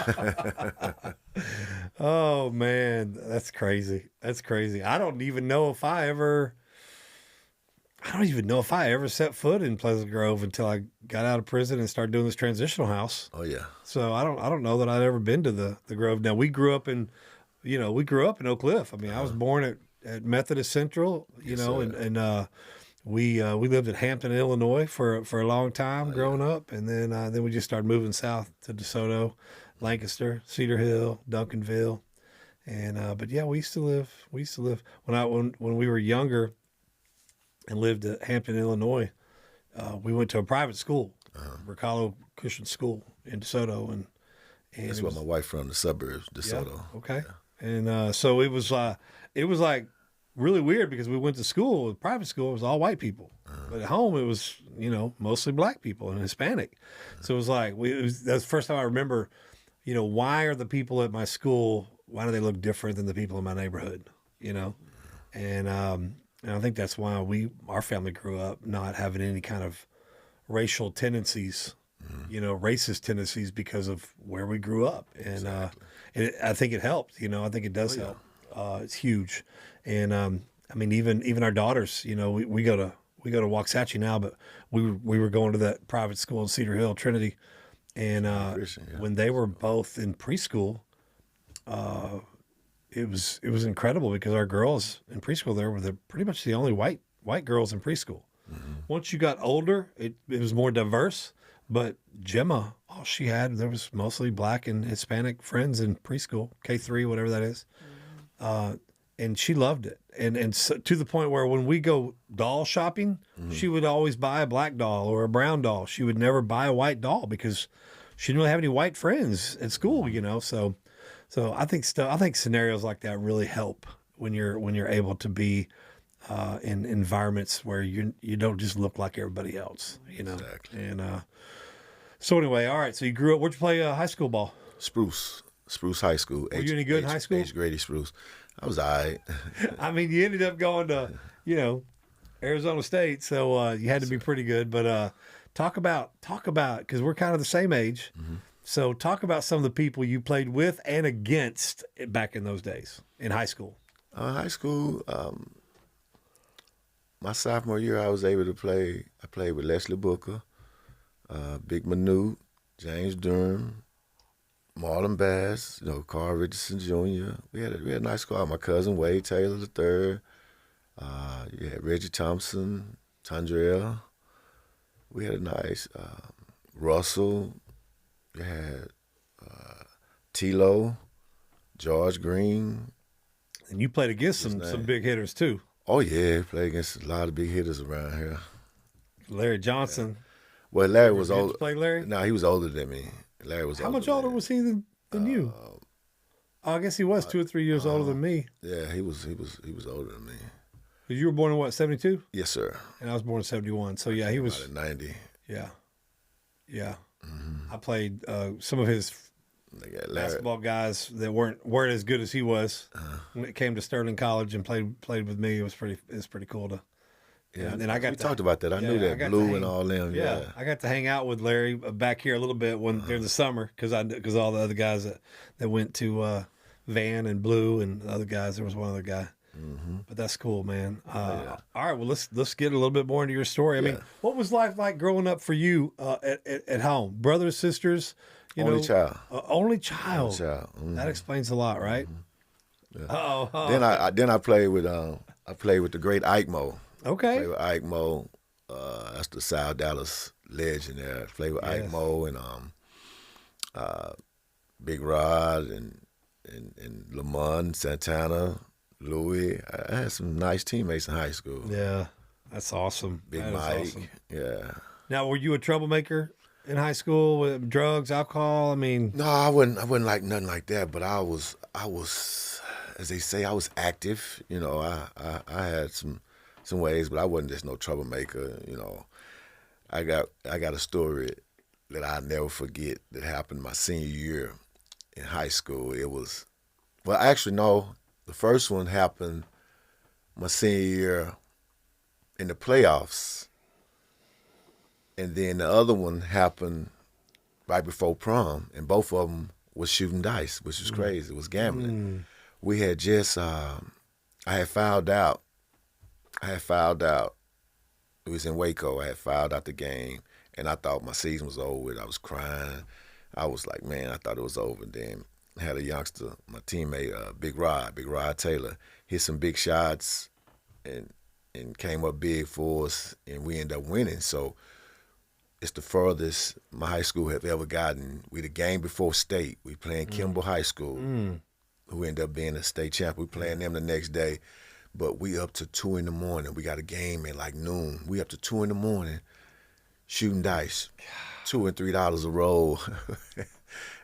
Oh, man. That's crazy. I don't even know if I ever set foot in Pleasant Grove until I got out of prison and started doing this transitional house. Oh, yeah. So I don't know that I'd ever been to the Grove. Now, we grew up in Oak Cliff. I mean, I was born at Methodist Central, and we lived in Hampton, Illinois for a long time growing up, and then we just started moving south to DeSoto, Lancaster, Cedar Hill, Duncanville, and but yeah, we used to live when we were younger and lived at Hampton, Illinois. We went to a private school, Riccardo Christian School in DeSoto, and that's where my wife from, the suburbs, DeSoto. Yeah, okay, yeah. And so it was like really weird because we went to school, private school, it was all white people. But at home, it was, mostly black people and Hispanic. So it was like, that's the first time I remember, why are the people at my school, why do they look different than the people in my neighborhood, And I think that's why our family grew up not having any kind of racial tendencies, racist tendencies because of where we grew up. And I think it helped, I think it does help. It's huge. And I mean, even our daughters, we go to Waxahachie now, but we were going to that private school in Cedar Hill, Trinity, and when they were both in preschool, it was incredible because our girls in preschool there were pretty much the only white girls in preschool. Mm-hmm. Once you got older, it was more diverse. But Gemma, all she had, there was mostly black and Hispanic friends in preschool, K3, whatever that is. And she loved it. And so, to the point where when we go doll shopping, she would always buy a black doll or a brown doll. She would never buy a white doll because she didn't really have any white friends at school, So I think scenarios like that really help when you're able to be in environments where you don't just look like everybody else, Exactly. And so anyway, all right. So you grew up. Where'd you play high school ball? Spruce High School. Were you any good in high school? Grady Spruce. I was all right. I mean, you ended up going to, Arizona State, so you had to be pretty good. But talk about because we're kind of the same age. Mm-hmm. So talk about some of the people you played with and against back in those days in high school. High school, my sophomore year, I was able to play. I played with Leslie Booker, Big Minute, James Durham, Marlon Bass, Carl Richardson Jr. We had a nice squad. My cousin Wade Taylor III. You had Reggie Thompson, Tondrell. We had a nice Russell. You had Tilo, George Green. And you played against some big hitters too. Oh yeah, played against a lot of big hitters around here. Larry Johnson. Yeah. Well, Larry was older. Did you play Larry? No, he was older than me. Larry was. How much older was he than you? I guess he was 2 or 3 years older than me. Yeah, he was older than me. Because you were born in what, 72? Yes, sir. And I was born in 71. So yeah, he was about 90. Yeah. Mm-hmm. I played some of his basketball guys that weren't as good as he was when it came to Sterling College and played with me. It was pretty cool to. Yeah, and we talked about that. I knew that Blue and all them. Yeah, I got to hang out with Larry back here a little bit during the summer because all the other guys that went to Van and Blue and the other guys. There was one other guy. But that's cool, man. All right, well let's get a little bit more into your story. I mean, what was life like growing up for you at home? Brothers, sisters, Only child. Only child. Only child. That explains a lot, right? Yeah. Then I played with the great Ike Mo. Okay. Played with Ike Mo. That's the South Dallas legend there. Played with Ike Mo and Big Rod and Lamont, Santana, Louis. I had some nice teammates in high school. Yeah, that's awesome. Big That is Mike. awesome. Yeah. Now, were you a troublemaker in high school with drugs, alcohol? I mean, No, I wasn't like nothing like that. But I was, as they say, I was active. You know, I had some ways, but I wasn't just no troublemaker. You know, I got a story that I'll never forget that happened my senior year in high school. It was, well, actually, no. The first one happened my senior year in the playoffs. And then the other one happened right before prom. And both of them was shooting dice, which was crazy. It was gambling. We had just, I had fouled out. It was in Waco. I had fouled out the game. And I thought my season was over with. I was crying. I was like, man, I thought it was over. Then I had a youngster, my teammate, Big Rod Taylor, hit some big shots and came up big for us, and we ended up winning. So it's the furthest my high school have ever gotten. We the game before state. We playing Kimball High School, who ended up being a state champ. We playing them the next day, but we up to 2 a.m. We got a game at like noon. We up to 2 a.m. shooting dice, $2 and $3 a roll,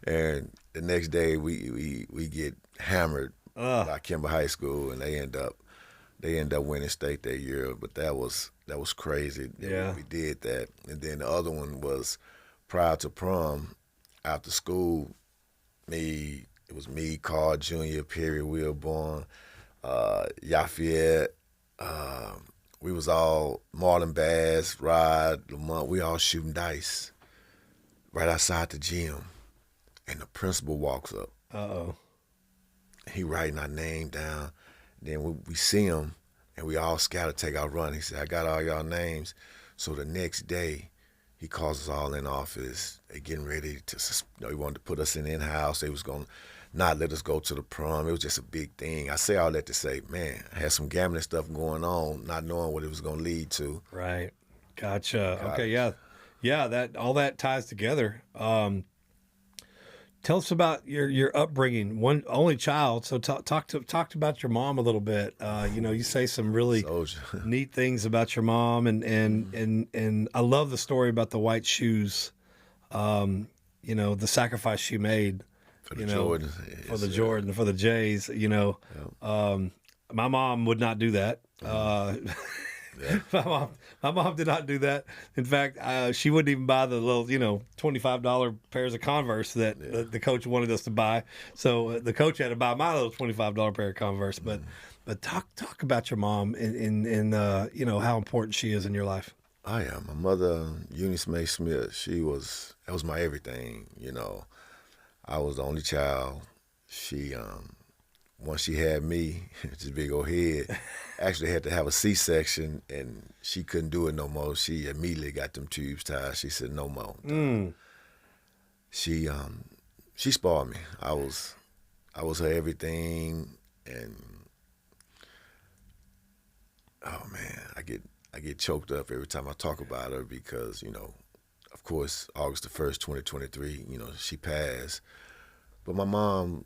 and the next day we get hammered by Kimball High School, and they end up winning state that year. But that was crazy. Yeah, we did that. And then the other one was prior to prom, after school. It was me, Carl Jr., Perry Wilborn, Yafayette. We was all Marlon Bass, Rod, Lamont. We all shooting dice right outside the gym, and the principal walks up. He writing our name down. Then we see him, and we all scatter, take our run. He said, "I got all y'all names." So the next day, he calls us all in office. They getting ready to. He wanted to put us in-house. They was gonna not let us go to the prom. It was just a big thing. I say all that to say, man, I had some gambling stuff going on, not knowing what it was going to lead to. Right. Gotcha. Okay, yeah. That all that ties together. Tell us about your upbringing. One only child. So talk about your mom a little bit. You say some really neat things about your mom, and I love the story about the white shoes. The sacrifice she made. For the Jordan. Jordan, for the Jays, my mom would not do that. My mom did not do that. In fact, she wouldn't even buy the little, $25 pairs of Converse that the coach wanted us to buy. So the coach had to buy my little $25 pair of Converse. But talk about your mom and how important she is in your life. I am. My mother, Eunice Mae Smith, that was my everything, I was the only child. She, once she had me, this big old head, actually had to have a C-section, and she couldn't do it no more. She immediately got them tubes tied. She said, no more. She spoiled me. I was her everything, and oh man, I get choked up every time I talk about her because, of course, August the 1st, 2023, she passed. But my mom,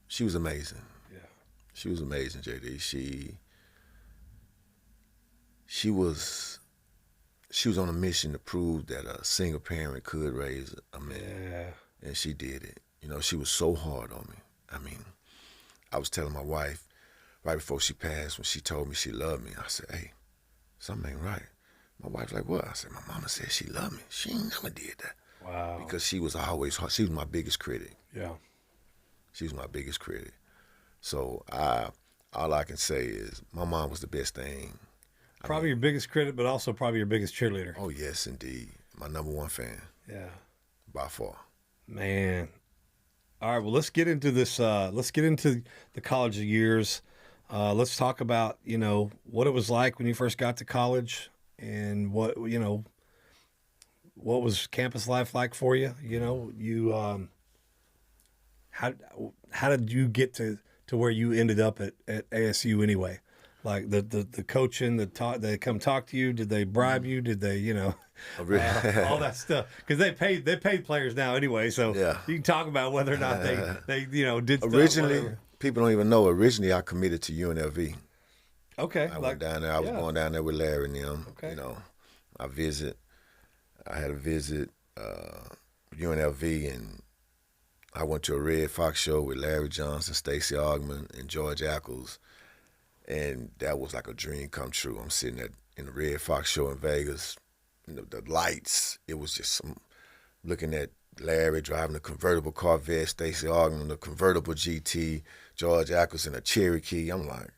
she was amazing. Yeah. She was amazing, JD. She was on a mission to prove that a single parent could raise a man. Yeah. And she did it. She was so hard on me. I mean, I was telling my wife right before she passed, when she told me she loved me, I said, hey, something ain't right. My wife's like, what? I said, my mama said she loved me. She ain't never did that. Wow. Because she was always hard. She was my biggest critic. Yeah. She was my biggest critic. So all I can say is my mom was the best thing. Probably your biggest critic, but also probably your biggest cheerleader. Oh, yes, indeed. My number one fan. Yeah. By far. Man. All right, well, let's get into this. Let's get into the college years. Let's talk about, what it was like when you first got to college and what was campus life like for you? How did you get to where you ended up at ASU anyway? Like the coaching, they come talk to you. Did they bribe you? Did they, all that stuff? Because they paid players now anyway. So you can talk about whether or not they did stuff. Originally, people don't even know. Originally, I committed to UNLV. Okay. I went down there. I was going down there with Larry and them. Okay. I had a visit UNLV, and I went to a Red Fox show with Larry Johnson, Stacey Augman, and George Ackles. And that was like a dream come true. I'm sitting in the Red Fox show in Vegas. The lights, it was just looking at Larry driving a convertible Corvette, Stacey Augman, the convertible GT, George Ackles in a Cherokee. I'm like,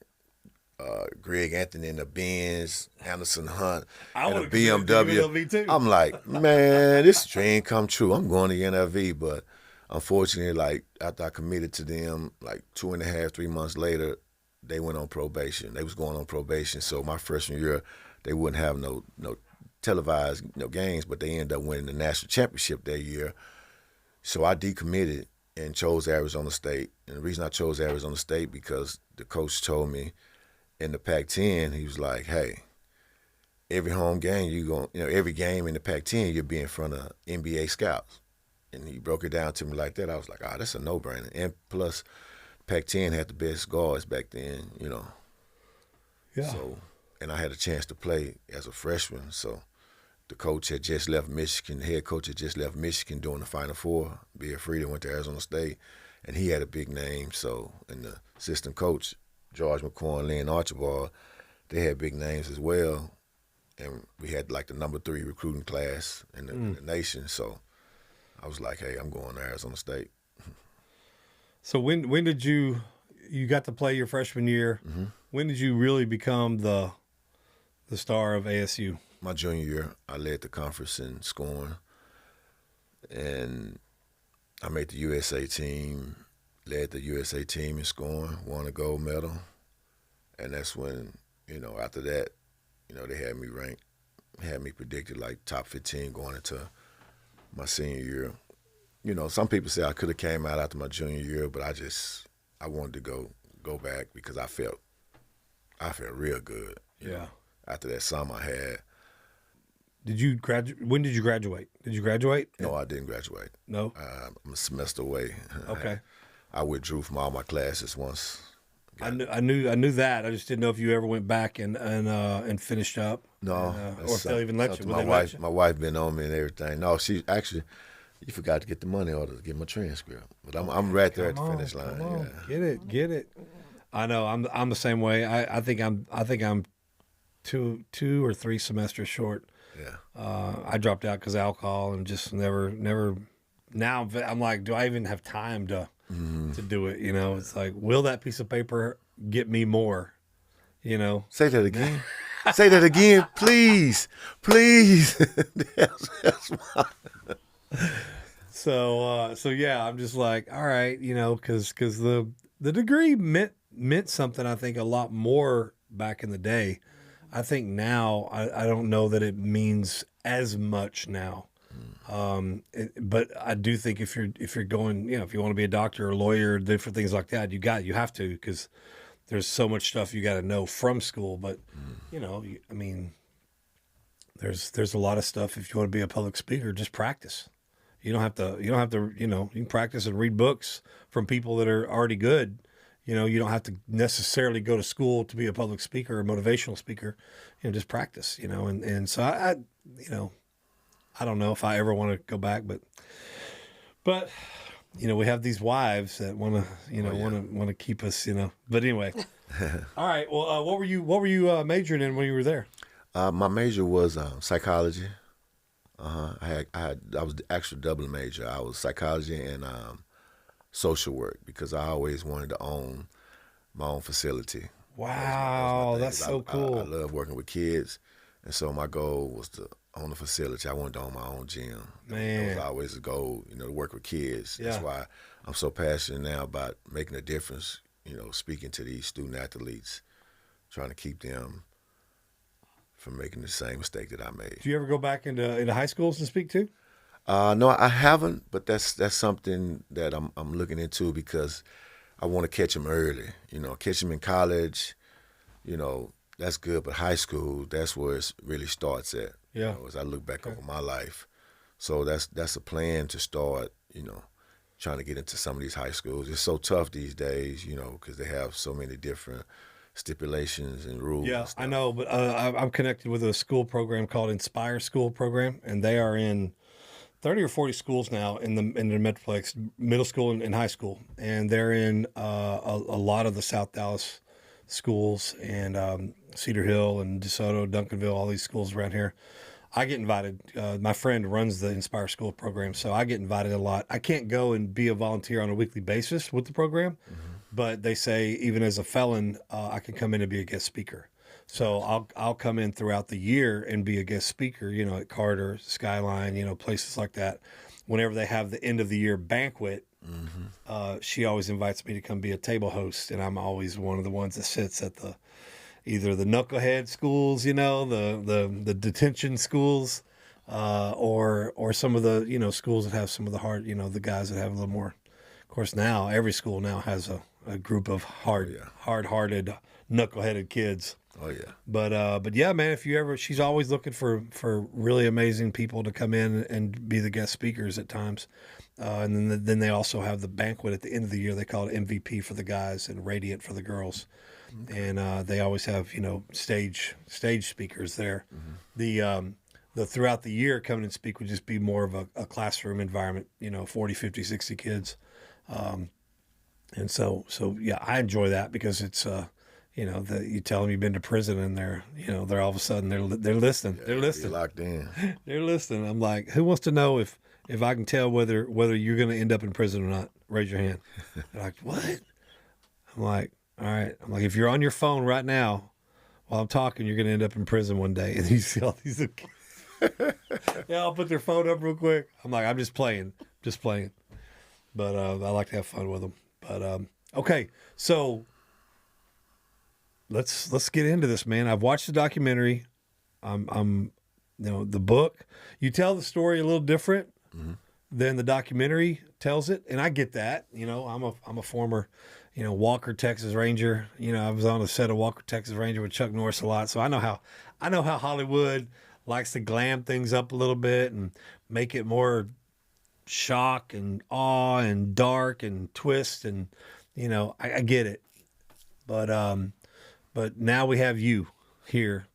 Greg Anthony in the Benz, Anderson Hunt in a BMW. I'm like, man, this dream come true. I'm going to NLV, but unfortunately, like after I committed to them, like 2.5, 3 months later, they went on probation. They was going on probation. So my freshman year, they wouldn't have no televised games, but they ended up winning the national championship that year. So I decommitted and chose Arizona State. And the reason I chose Arizona State because the coach told me in the Pac-10, he was like, hey, every home game every game in the Pac-10, you'll be in front of NBA scouts. And he broke it down to me like that. I was like, that's a no-brainer. And plus, Pac-10 had the best guards back then, Yeah. So, and I had a chance to play as a freshman. So the coach had just left Michigan. The head coach had just left Michigan during the Final Four. Beard Frieda went to Arizona State, and he had a big name. So, and the assistant coach, George McCoy and Lynn Archibald, they had big names as well. And we had like the number 3 recruiting class in the nation. So I was like, hey, I'm going to Arizona State. So when did you got to play your freshman year? Mm-hmm. When did you really become the star of ASU? My junior year, I led the conference in scoring, and I made the USA team, led the USA team in scoring, won a gold medal, and that's when, after that, they had me ranked, had me predicted like top 15 going into my senior year. Some people say I could have came out after my junior year, but I wanted to go back because I felt real good. After that summer I had. Did you graduate? When did you graduate? Did you graduate? No, I didn't graduate. No? I'm a semester away. Okay. I withdrew from all my classes once. I knew that. I just didn't know if you ever went back and finished up. No. Or if they'll even let you. My wife been on me and everything. No, she actually, you forgot to get the money order to get my transcript. But I'm right there at the finish line. Yeah. Get it. I know. I'm the same way. I think I'm 2 or 3 semesters short. Yeah. I dropped out because of alcohol and just never. Now I'm like, do I even have time to do it? It's like, will that piece of paper get me more? Say that again. Say that again, please. That's my... So yeah, I'm just like, all right, because the degree meant something. I think a lot more back in the day. I think now I don't know that it means as much now. But I do think if you're going, if you want to be a doctor or a lawyer, different things like that, you have to, because there's so much stuff you got to know from school. But there's a lot of stuff. If you want to be a public speaker, just practice. You don't have to, you can practice and read books from people that are already good. You don't have to necessarily go to school to be a public speaker or a motivational speaker. Just practice, and so I I don't know if I ever want to go back, but we have these wives that want to, want to keep us, but anyway. All right. Well, what were you majoring in when you were there? My major was psychology. I was the extra double major. I was psychology and social work because I always wanted to own my own facility. Wow, that's so cool. I love working with kids, and so my goal was to own a facility. I wanted to own my own gym. Man, that was always a goal, to work with kids. Yeah. That's why I'm so passionate now about making a difference, speaking to these student athletes, trying to keep them from making the same mistake that I made. Do you ever go back into high schools and speak to? No, I haven't, but that's something that I'm looking into because I want to catch them early. Catch them in college. That's good, but high school, that's where it really starts at. Yeah. As I look back over my life, so that's a plan to start. Trying to get into some of these high schools. It's so tough these days, because they have so many different stipulations and rules. Yeah, and stuff. I know, but I'm connected with a school program called Inspire School Program, and they are in 30 or 40 schools now in the Metroplex, middle school and high school, and they're in a lot of the South Dallas schools and Cedar Hill and DeSoto, Duncanville, all these schools around here. I get invited. My friend runs the Inspire School program, so I get invited a lot. I can't go and be a volunteer on a weekly basis with the program, but they say even as a felon, I can come in and be a guest speaker. So I'll come in throughout the year and be a guest speaker, at Carter, Skyline, places like that. Whenever they have the end of the year banquet, she always invites me to come be a table host, and I'm always one of the ones that sits at either the knucklehead schools, the detention schools, or some of the schools that have some of the hard, the guys that have a little more. Of course, now every school now has a group of hard-hearted, knuckleheaded kids. Oh yeah. But yeah, man, if you ever, she's always looking for really amazing people to come in and be the guest speakers at times. And then they also have the banquet at the end of the year. They call it MVP for the guys and Radiant for the girls. And they always have, stage speakers there. The throughout the year coming and speak would just be more of a classroom environment, 40, 50, 60 kids. And so yeah, I enjoy that because it's, you tell them you've been to prison and they're all of a sudden they're listening. Yeah, they're listening. You're locked in. They're listening. I'm like, who wants to know if I can tell whether you're going to end up in prison or not? Raise your hand. They're like, what? I'm like, all right. I'm like, if you're on your phone right now while I'm talking, you're going to end up in prison one day. And you see all these. Yeah, I'll put their phone up real quick. I'm like, I'm just playing. But I like to have fun with them. But okay, so let's get into this, man. I've watched the documentary. I'm the book. You tell the story a little different than the documentary tells it, and I get that. I'm a former, Walker Texas Ranger. I was on a set of Walker Texas Ranger with Chuck Norris a lot, so I know how Hollywood likes to glam things up a little bit and make it more shock and awe and dark and twist, and I get it. But now we have you here.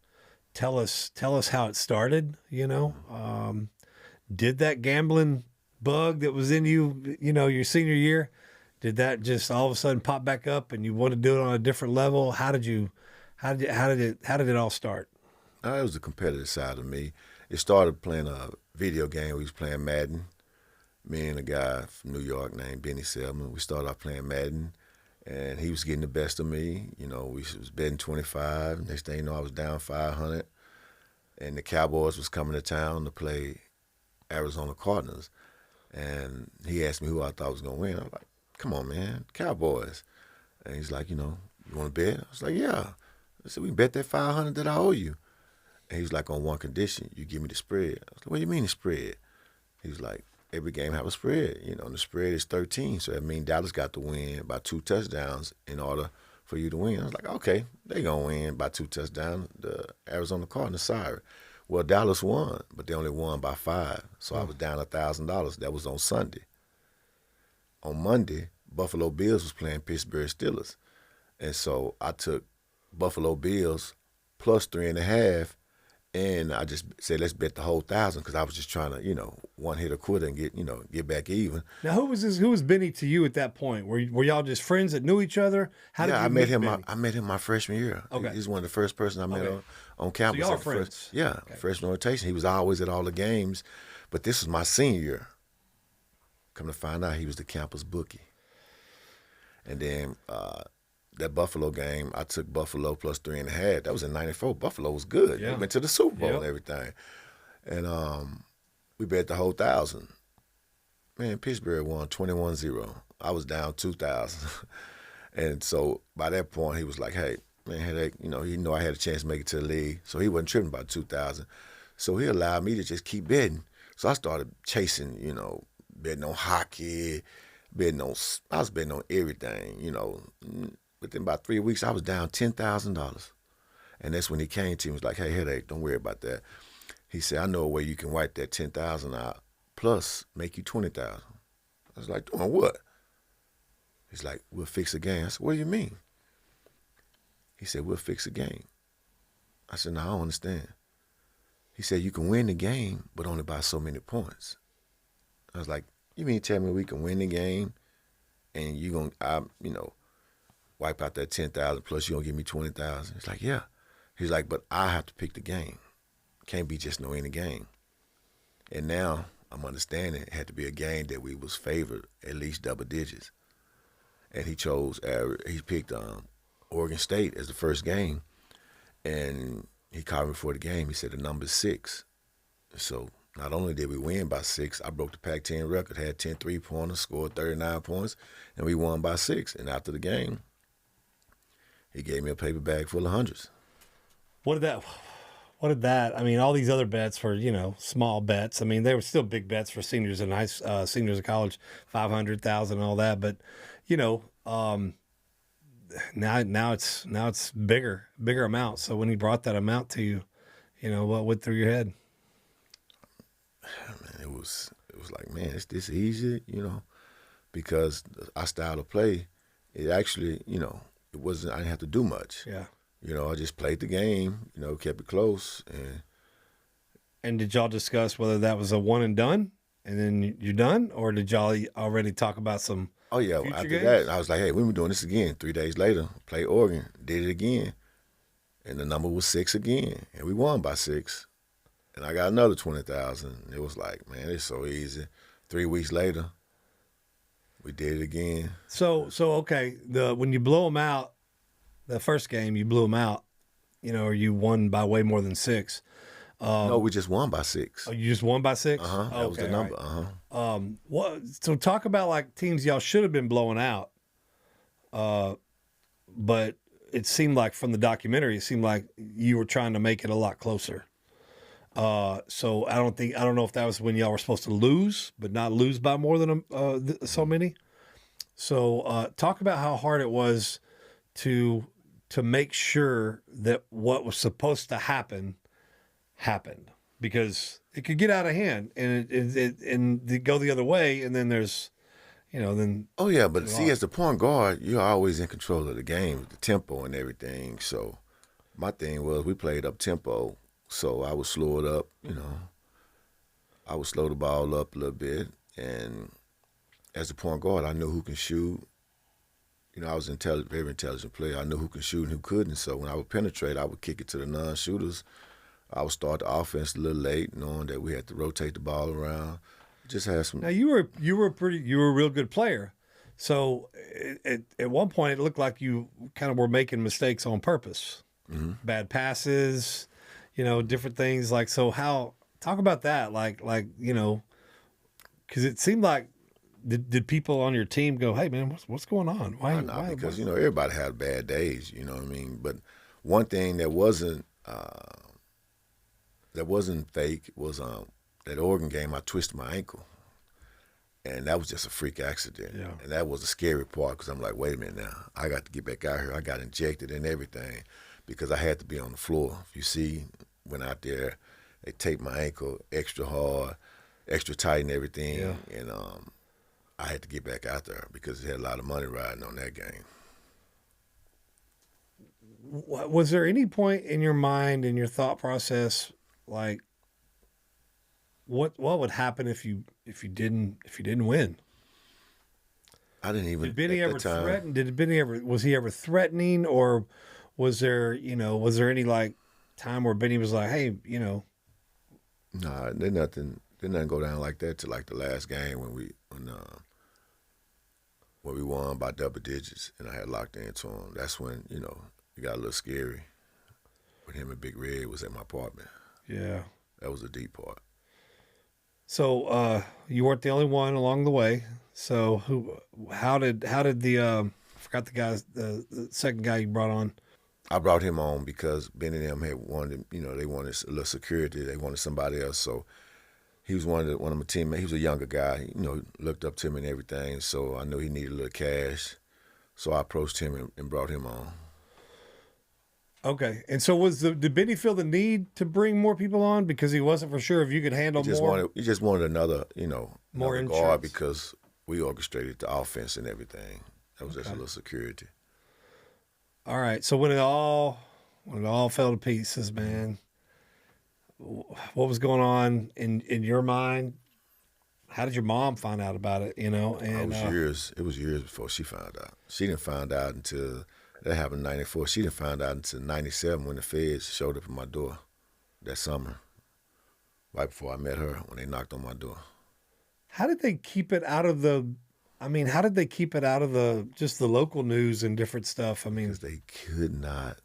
Tell us how it started. Did that gambling bug that was in you, your senior year, did that just all of a sudden pop back up and you want to do it on a different level? How did it all start? It was the competitive side of me. It started playing a video game. We was playing Madden. Me and a guy from New York named Benny Selman. We started off playing Madden, and he was getting the best of me. We was betting 25. Next thing you know, I was down 500, and the Cowboys was coming to town to play Arizona Cardinals. And he asked me who I thought was going to win. I was like, come on, man, Cowboys. And he's like, you want to bet? I was like, yeah. I said, we can bet that 500 that I owe you. And he was like, on one condition, you give me the spread. I was like, what do you mean the spread? He was like, every game have a spread, and the spread is 13. So that means Dallas got to win by 2 touchdowns in order for you to win. I was like, okay, they going to win by 2 touchdowns. The Arizona Cardinals, sorry. Well, Dallas won, but they only won by 5. So I was down $1,000. That was on Sunday. On Monday, Buffalo Bills was playing Pittsburgh Steelers. And so I took Buffalo Bills plus 3.5, and I just said, let's bet the whole 1,000 because I was just trying to, one hit a quitter and get back even. Now, who was Benny to you at that point? Were y'all just friends that knew each other? How did you I met him. Benny? I met him my freshman year. Okay. He's one of the first person I met on campus. So y'all are friends? Freshman rotation. He was always at all the games, but this was my senior year. Come to find out, he was the campus bookie. And then that Buffalo game, I took Buffalo plus 3.5. That was in '94. Buffalo was good. Yeah. We went to the Super Bowl and everything. And we bet the whole 1,000. Man, Pittsburgh won 21-0. I was down 2,000. And so by that point, he was like, hey, man, Hedake, he know I had a chance to make it to the league, so he wasn't tripping about 2,000. So he allowed me to just keep betting. So I started chasing, betting on hockey, I was betting on everything, Within about 3 weeks, I was down $10,000. And that's when he came to me and was like, hey, Hedake, don't worry about that. He said, I know a way you can wipe that 10,000 out, plus make you 20,000. I was like, doing what? He's like, we'll fix the game. I said, what do you mean? He said, we'll fix the game. I said, no, I don't understand. He said, you can win the game, but only by so many points. I was like, you mean tell me we can win the game and you going to, wipe out that 10,000 plus you going to give me 20,000? He's like, yeah. He's like, but I have to pick the game. Can't be just no any game. And now I'm understanding it had to be a game that we was favored at least double digits. And he picked Oregon State as the first game. And he called me before the game. He said the number's 6. So not only did we win by 6, I broke the Pac-10 record, had 10 3-pointers, scored 39 points, and we won by 6. And after the game, he gave me a paper bag full of hundreds. What did that? I mean, all these other bets were, small bets. I mean, they were still big bets for seniors in seniors in college, 500,000 and all that. But, now it's bigger amounts. So when he brought that amount to you, what went through your head? Man, it was like, man, it's this easy, because our style of play, it actually, it wasn't. I didn't have to do much. Yeah. I just played the game, kept it close. And did y'all discuss whether that was a one and done, and then you're done, or did y'all already talk about some? Oh yeah, after that, I was like, hey, we were doing this again. 3 days later, played Oregon, did it again, and the number was 6 again, and we won by 6, and I got another 20,000. It was like, man, it's so easy. 3 weeks later, we did it again. So okay, when you blow them out. The first game, you blew them out, or you won by way more than 6. No, we just won by 6. Oh, you just won by 6? Uh-huh. That was the number. Right. Uh-huh. So talk about like teams y'all should have been blowing out, but it seemed like from the documentary, it seemed like you were trying to make it a lot closer. So I don't know if that was when y'all were supposed to lose, but not lose by more than so many. So talk about how hard it was to make sure that what was supposed to happen happened, because it could get out of hand and it go the other way, and then there's then. Oh yeah, but see, as the point guard, you're always in control of the game, the tempo and everything. So my thing was we played up tempo, so I would slow it up. I would slow the ball up a little bit, and as the point guard, I knew who can shoot. I was very intelligent player. I knew who could shoot and who couldn't. So when I would penetrate, I would kick it to the non-shooters. I would start the offense a little late, knowing that we had to rotate the ball around. Just had some. Now you were a real good player. So at one point, it looked like you kind of were making mistakes on purpose, bad passes, different things. Like, so talk about that? Like because it seemed like. Did people on your team go, hey, man, what's going on? Why? Because, everybody had bad days, you know what I mean? But one thing that wasn't fake was that Oregon game, I twisted my ankle. And that was just a freak accident. Yeah. And that was a scary part, because I'm like, wait a minute now. I got to get back out here. I got injected and everything because I had to be on the floor. If you see, went out there, they taped my ankle extra hard, extra tight and everything. Yeah. And I had to get back out there because they had a lot of money riding on that game. Was there any point in your mind, in your thought process, like what would happen if you didn't win? I didn't even. Did Benny ever threaten? Was he ever threatening, or was there any like time where Benny was like, hey, Nah, did nothing go down like that till like the last game when we won by double digits and I had locked into him. That's when it got a little scary. When him and Big Red was at my apartment. Yeah, that was a deep part. So you weren't the only one along the way. So how did the forgot the guy's the second guy you brought on. I brought him on because Ben and them had wanted, they wanted a little security. They wanted somebody else. So he was one of my teammates. He was a younger guy, looked up to him and everything. So I knew he needed a little cash. So I approached him and brought him on. Okay. And so did Benny feel the need to bring more people on because he wasn't for sure if you could handle more? He just wanted another, more another guard because we orchestrated the offense and everything. That was just a little security. All right. So when it all fell to pieces, man, what was going on in your mind? How did your mom find out about it? And it was years before she found out. She didn't find out until that happened in '94. She didn't find out until '97 when the feds showed up at my door that summer, right before I met her when they knocked on my door. How did they keep it out of just the local news and different stuff? Because they could not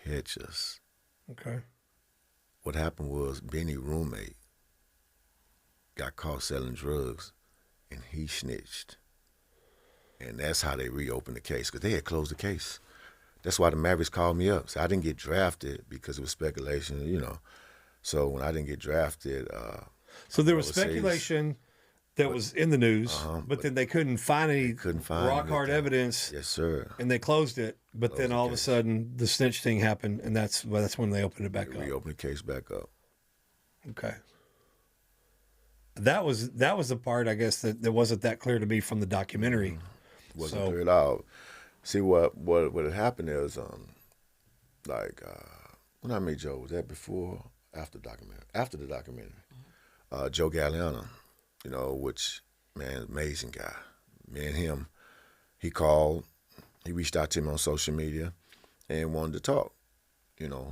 catch us. Okay. What happened was Benny's roommate got caught selling drugs, and he snitched. And that's how they reopened the case, because they had closed the case. That's why the Mavericks called me up. So I didn't get drafted because it was speculation, So when I didn't get drafted... so there was speculation that was in the news, but then they couldn't find any rock-hard evidence. Yes, sir. And they closed it, but then all of a sudden the snitch thing happened, and that's when they opened it back up. Reopened the case back up. Okay. That was the part, I guess, that wasn't that clear to me from the documentary. Wasn't clear at all. See, what had happened is, when I met Joe, was that before, after the documentary? After the documentary. Joe Galliano, which, man, amazing guy. Me and him, he called, he reached out to me on social media and wanted to talk,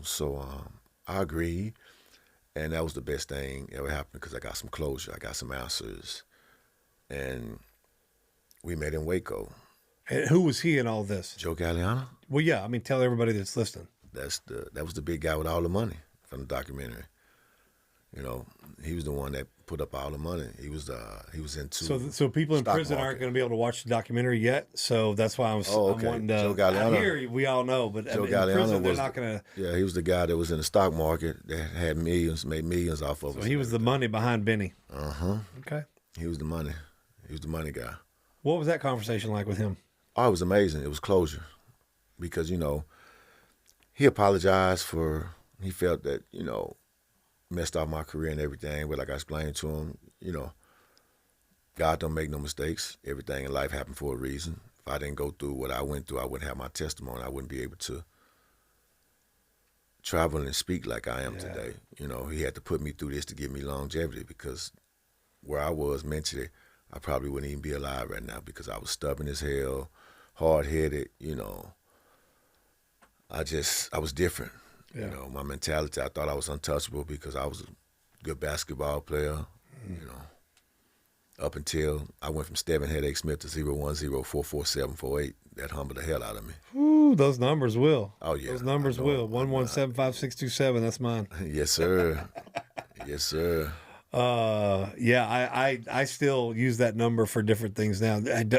So I agreed, and that was the best thing that ever happened because I got some closure, I got some answers, and we met in Waco. And who was he in all this? Joe Galliano. Well, yeah, tell everybody that's listening. That was the big guy with all the money from the documentary. He was the one that put up all the money. He was into. So people in prison market. aren't going to be able to watch the documentary yet. So that's why I'm wanting to. Joe Galliano. Here we all know, but Joe in Galliano prison, they're not going to. Yeah, he was the guy that was in the stock market that had made millions off of. So he was the money behind Benny. Okay. He was the money. He was the money guy. What was that conversation like with him? Oh, it was amazing. It was closure, because he apologized for he felt that messed up my career and everything. But like I explained to him, God don't make no mistakes. Everything in life happened for a reason. If I didn't go through what I went through, I wouldn't have my testimony. I wouldn't be able to travel and speak like I am today. He had to put me through this to give me longevity, because where I was mentally, I probably wouldn't even be alive right now, because I was stubborn as hell, hard-headed, I was different. Yeah. My mentality, I thought I was untouchable because I was a good basketball player, up until I went from Stevin Hedake Smith to 010444748. That humbled the hell out of me. Ooh, those numbers will. Oh, yeah. Those numbers will. 1175627, that's mine. Yes, sir. Yes, sir. I still use that number for different things now.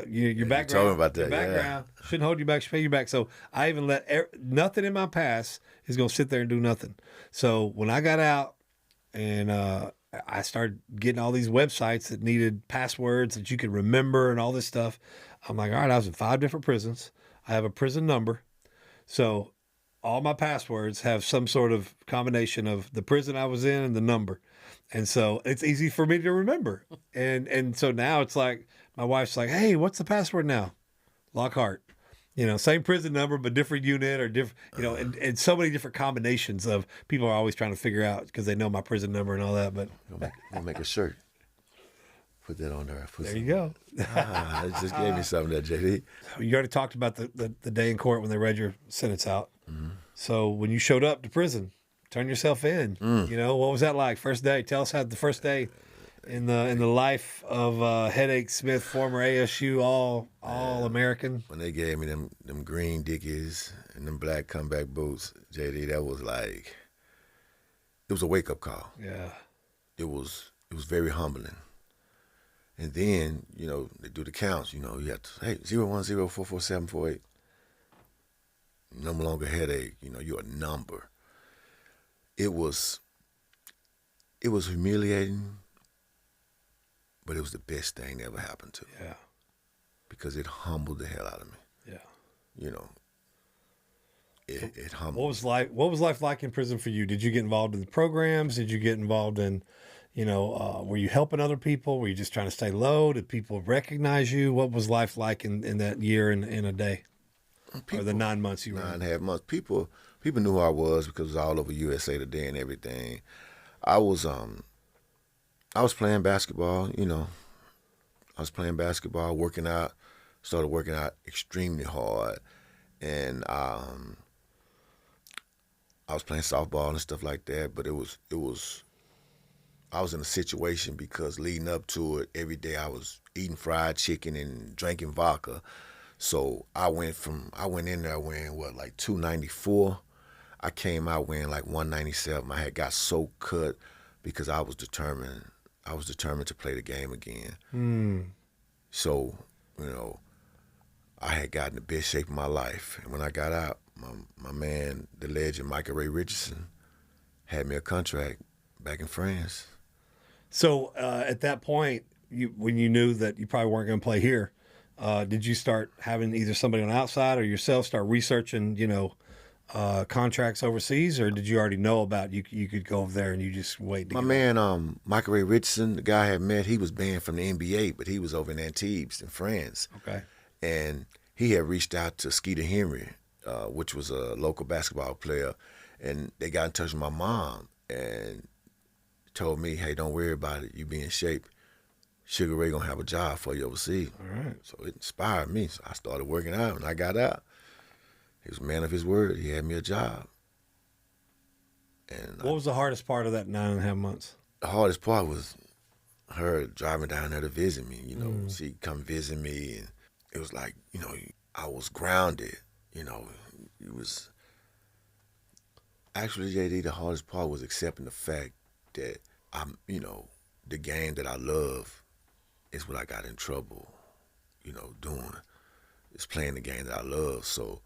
Your background, told me about that, your background shouldn't hold you back, should pay you back. So I even let nothing in my past is going to sit there and do nothing. So when I got out and I started getting all these websites that needed passwords that you could remember and all this stuff, I'm like, all right, I was in 5 different prisons. I have a prison number. So all my passwords have some sort of combination of the prison I was in and the number. And so it's easy for me to remember. And so now it's like, my wife's like, hey, what's the password now? Lockhart. Same prison number, but different unit or different, and so many different combinations of people are always trying to figure out because they know my prison number and all that. But We'll make a shirt. Put that on there. There you go. It just gave me something there, JD. You already talked about the day in court when they read your sentence out. Mm-hmm. So when you showed up to prison, turn yourself in. What was that like? First day. Tell us how the first day in the life of Hedake Smith, former ASU All American. When they gave me them green Dickies and them black comeback boots, JD, that was like, it was a wake up call. Yeah. It was very humbling. And then, they do the counts. You have to, hey, 010444748. No longer Hedake. You're a number. It was humiliating, but it was the best thing that ever happened to me. Yeah. Because it humbled the hell out of me. Yeah. It humbled. What was life like in prison for you? Did you get involved in the programs? Did you get involved in, were you helping other people? Were you just trying to stay low? Did people recognize you? What was life like in that year and a day? Or the 9 months you were in? 9.5 months. People knew who I was because it was all over USA Today and everything. I was playing basketball, I was playing basketball, working out, started working out extremely hard. And I was playing softball and stuff like that, but I was in a situation because leading up to it, every day I was eating fried chicken and drinking vodka. So I went in there weighing 294. I came out weighing 197. I had got so cut because I was determined to play the game again. So, I had gotten the best shape of my life. And when I got out, my man, the legend, Michael Ray Richardson, had me a contract back in France. So at that point, when you knew that you probably weren't going to play here, did you start having either somebody on the outside or yourself start researching, contracts overseas, or did you already know about you could go over there and you just wait to My man, Michael Ray Richardson, the guy I had met, he was banned from the NBA, but he was over in Antibes in France. Okay. And he had reached out to Skeeter Henry, which was a local basketball player, and they got in touch with my mom and told me, hey, don't worry about it. You be in shape. Sugar Ray gonna have a job for you overseas. All right. So it inspired me. So I started working out. When I got out, he was a man of his word. He had me a job. And what was the hardest part of that 9.5 months? The hardest part was her driving down there to visit me. She'd come visit me, and it was like, I was grounded. It was actually, JD, the hardest part was accepting the fact that the game that I love is what I got in trouble, doing. It's playing the game that I love. So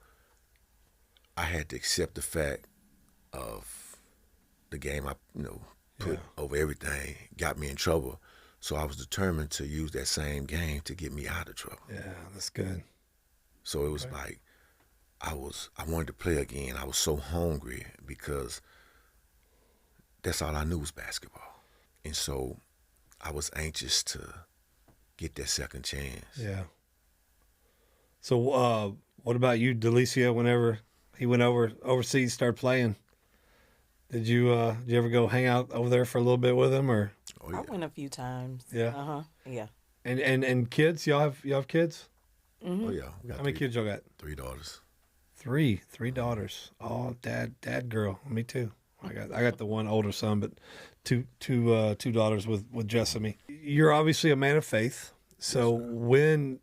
I had to accept the fact of the game I, put over everything, got me in trouble. So I was determined to use that same game to get me out of trouble. Yeah, that's good. So it was like I wanted to play again. I was so hungry because that's all I knew was basketball. And so I was anxious to get that second chance. Yeah. So what about you, Delicia, whenever he went overseas, started playing? Did you ever go hang out over there for a little bit with him, or? Oh, yeah. I went a few times. Yeah. Yeah. And kids, y'all have kids? Oh yeah. We got How many kids y'all got? 3 daughters. Three daughters. Oh, dad girl. Me too. I got the one older son, but two daughters with Jessamy. You're obviously a man of faith. So Yes,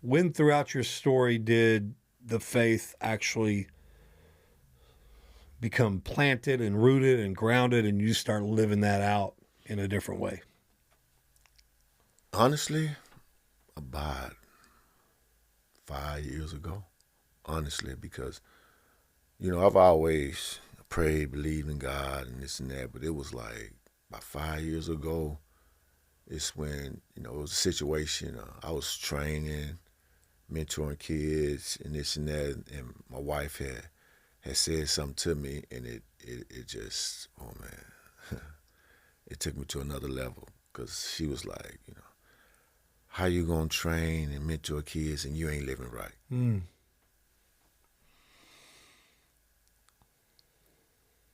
when throughout your story did the faith actually become planted and rooted and grounded, and you start living that out in a different way? Honestly, about 5 years ago. Honestly, because, I've always prayed, believed in God and this and that, but it was like about 5 years ago, it's when, it was a situation, I was training, mentoring kids and this and that, and my wife had said something to me, and it just, oh man, it took me to another level, because she was like, how you gonna train and mentor kids and you ain't living right? Mm.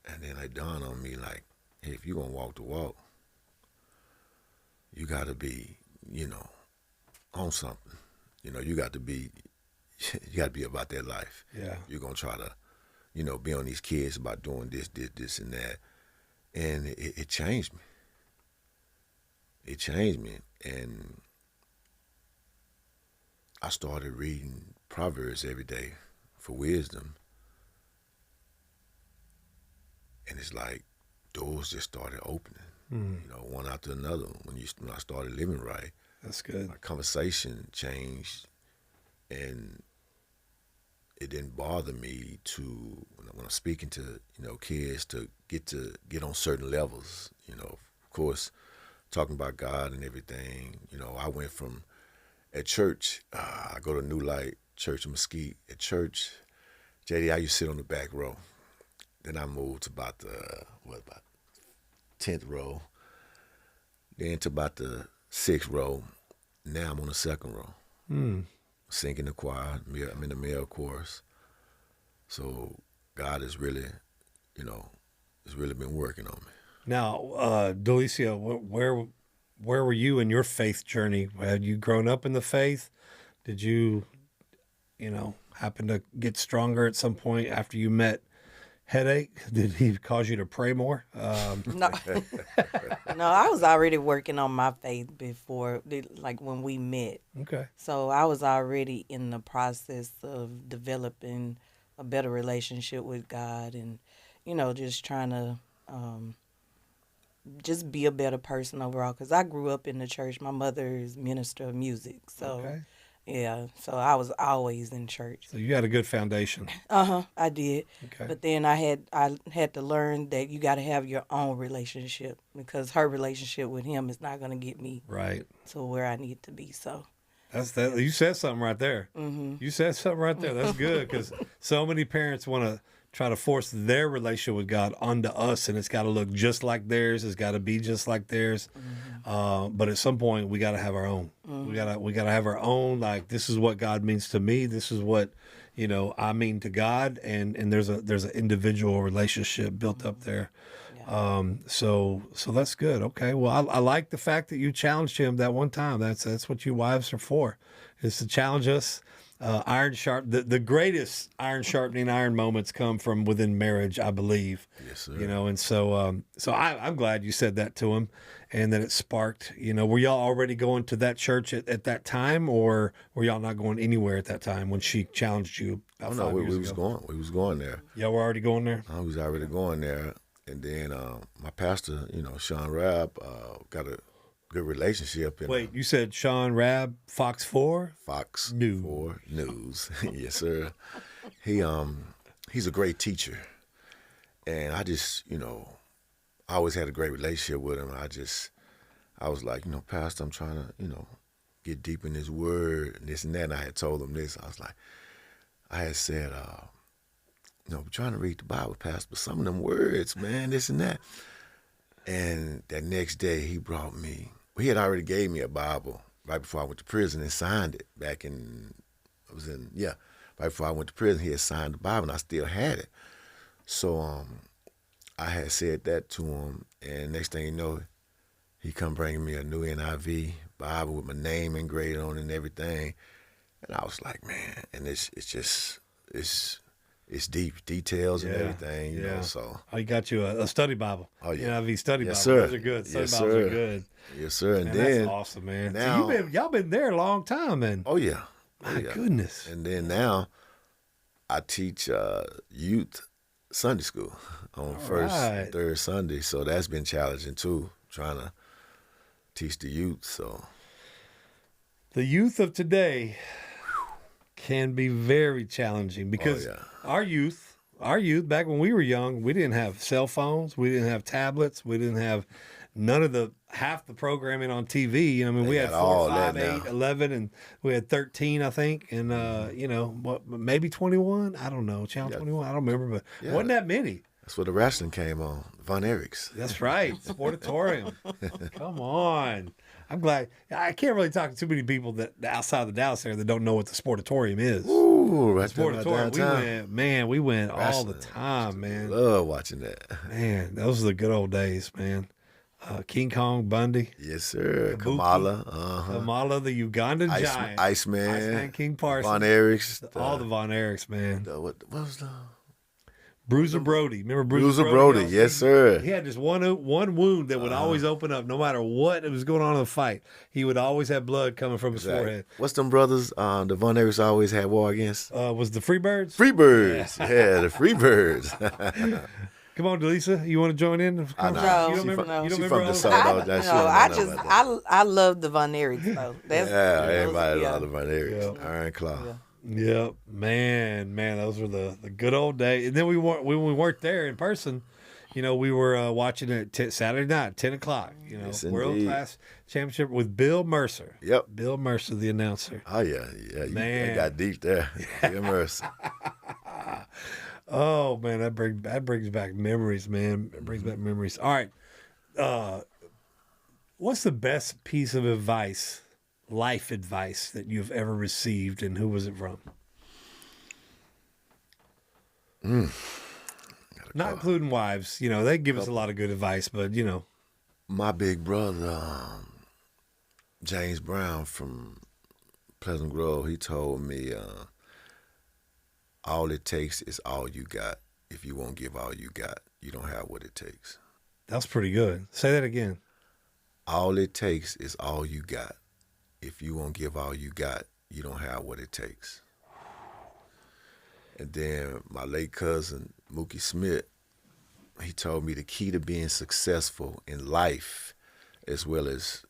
And then it dawned on me like, hey, if you gonna walk the walk, you gotta be, on something. You got to be about that life. Yeah. You're gonna try to, be on these kids about doing this, and that. And it changed me. It changed me. And I started reading Proverbs every day for wisdom. And it's like doors just started opening. you know, one after another. When I started living right, That's good. my conversation changed, and it didn't bother me to when I'm speaking to, you know, kids to get on certain levels. You know, of course, talking about God and everything. You know, I went from at church. I go to New Light Church in Mesquite. At church, JD, I used to sit on the back row. Then I moved to about the 10th row. Then to about the 6th row. Now I'm on the 2nd row. Singing the choir. I'm in the male chorus. So God has really, you know, has really been working on me. Now, Delicia, where were you in your faith journey? Had you grown up in the faith? Did you, you know, happen to get stronger at some point after you met Hedake? Did he cause you to pray more? No, no, I was already working on my faith before, like when we met. Okay. So I was already in the process of developing a better relationship with God, and you know, just trying to just be a better person overall. Because I grew up in the church. My mother is minister of music, so. Okay. Yeah, so I was always in church. So you had a good foundation. I did. Okay. But then I had to learn that you got to have your own relationship, because her relationship with him is not going to get me Right. to where I need to be. So That's that. You said something right there. You said something right there. That's good, because so many parents want to try to force their relationship with God onto us, and it's got to look just like theirs. It's got to be just like theirs. But at some point, we got to have our own. We gotta have our own. Like, this is what God means to me. This is what, you know, I mean to God. And there's an individual relationship built up there. So that's good. Okay. Well, I like the fact that you challenged him that one time. That's what you wives are for, is to challenge us. Iron sharp. The greatest iron sharpening iron moments come from within marriage, I believe. Yes, sir. You know, and so I'm glad you said that to him, and that it sparked. You know, were y'all already going to that church at that time, or were y'all not going anywhere at that time when she challenged you? Oh no, we was going there. Y'all were already going there. I was already going there, and then my pastor, you know, Shaun Rabb, got a good relationship. And, Wait, you said Shaun Rabb, Fox 4? Fox News. 4 News. Yes, sir. He's a great teacher. And I just, you know, I always had a great relationship with him. I was like, you know, Pastor, I'm trying to, you know, get deep in his word and this and that. And I had told him this. I had said, you know, we're trying to read the Bible, Pastor, but some of them words, man, this and that. And that next day he had already gave me a Bible right before I went to prison and signed it right before I went to prison. He had signed the Bible and I still had it. So I had said that to him, and next thing you know, he come bringing me a new NIV Bible with my name engraved on it and everything. And I was like, man, and it's deep details and everything, you know. So he got you a study Bible. Oh yeah, NIV study yes, Bible. Sir. Those are good. Study yes, Bibles sir. are good. Yes, sir. And man, then that's awesome, man. Now, So y'all been there a long time, man. Oh yeah. My goodness. And then now I teach youth Sunday school on first and third Sunday. So that's been challenging too, trying to teach the youth. So the youth of today can be very challenging, because our youth back when we were young, we didn't have cell phones, we didn't have tablets, we didn't have none of half the programming on TV. I mean, we had 4, 5, 8, 11, and we had 13, I think, and you know, maybe 21. I don't know, channel 21. I don't remember, but wasn't that many. That's where the wrestling came on, Von Erichs. That's right, Sportatorium. Come on. I'm glad. I can't really talk to too many people that outside of the Dallas area that don't know what the Sportatorium is. Ooh, right Sportatorium. We went wrestling all the time, man. Love watching that. Man, those are the good old days, man. King Kong Bundy. Yes, sir. Kabuki. Kamala. Kamala, the Ugandan giant. Iceman. King Parsons. Von Erichs. All the Von Erichs, man. What was the... Bruiser Brody. Remember Bruiser Brody? Yes, sir. He had just one wound that would always open up no matter what was going on in the fight. He would always have blood coming from his forehead. What's them brothers the Von Erichs always had war against? Was the Freebirds? Freebirds. Yeah, the Freebirds. Come on, Delisa, you want to join in? I No, know. You don't She remember? from, You don't she remember from all the that? South. That she don't know about that. I love the Von Erichs though. That's, Yeah, those- everybody yeah. love the Von Erichs. Iron Claw. Yep, man, those were the good old days. And then when we weren't there in person, we were watching it Saturday night, 10 o'clock. Yes, World indeed. Class Championship with Bill Mercer. Yep. Bill Mercer, the announcer. Oh yeah. Man. You got deep there. Bill Mercer. Oh man, that brings back memories, man. It brings back memories. All right, what's the best piece of advice, life advice, that you've ever received, and who was it from? Not including wives. They give us a lot of good advice, but My big brother, James Brown from Pleasant Grove, he told me, all it takes is all you got. If you won't give all you got, you don't have what it takes. that's pretty good. Say that again. All it takes is all you got. If you won't give all you got, you don't have what it takes. And then my late cousin, Mookie Smith, he told me the key to being successful in life, as well as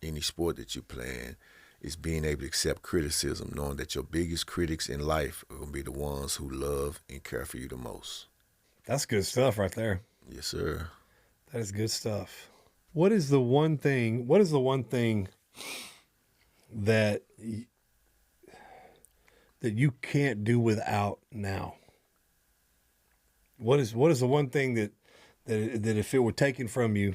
any sport that you're playing, is being able to accept criticism, knowing that your biggest critics in life are going to be the ones who love and care for you the most. That's good stuff right there. Yes, sir. That is good stuff. What is the one thing that you can't do without now? What is the one thing that if it were taken from you,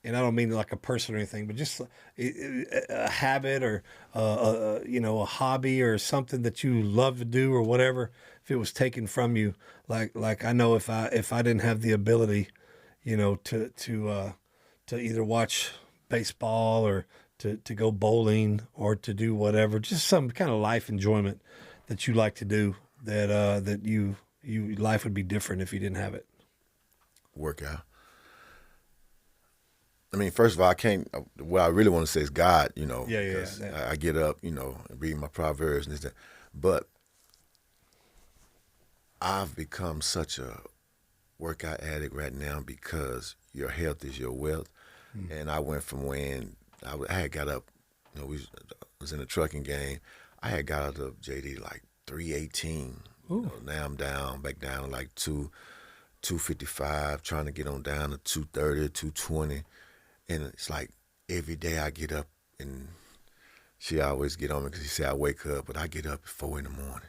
and I don't mean like a person or anything, but just a habit or a hobby or something that you love to do or whatever, if it was taken from you, like I know if I didn't have the ability, to either watch baseball or to go bowling or to do whatever, just some kind of life enjoyment that you like to do, that you life would be different if you didn't have it. Workout. I mean, first of all, I can't. What I really want to say is God. Yeah. I get up, and read my proverbs and this, that. But I've become such a workout addict right now because your health is your wealth. And I went from when I had got up, we was in a trucking game. I had got out of JD like 318. Now I'm back down to like 255, trying to get on down to 230, 220. And it's like every day I get up, and she always get on me because she say I wake her up, but I get up at 4 in the morning.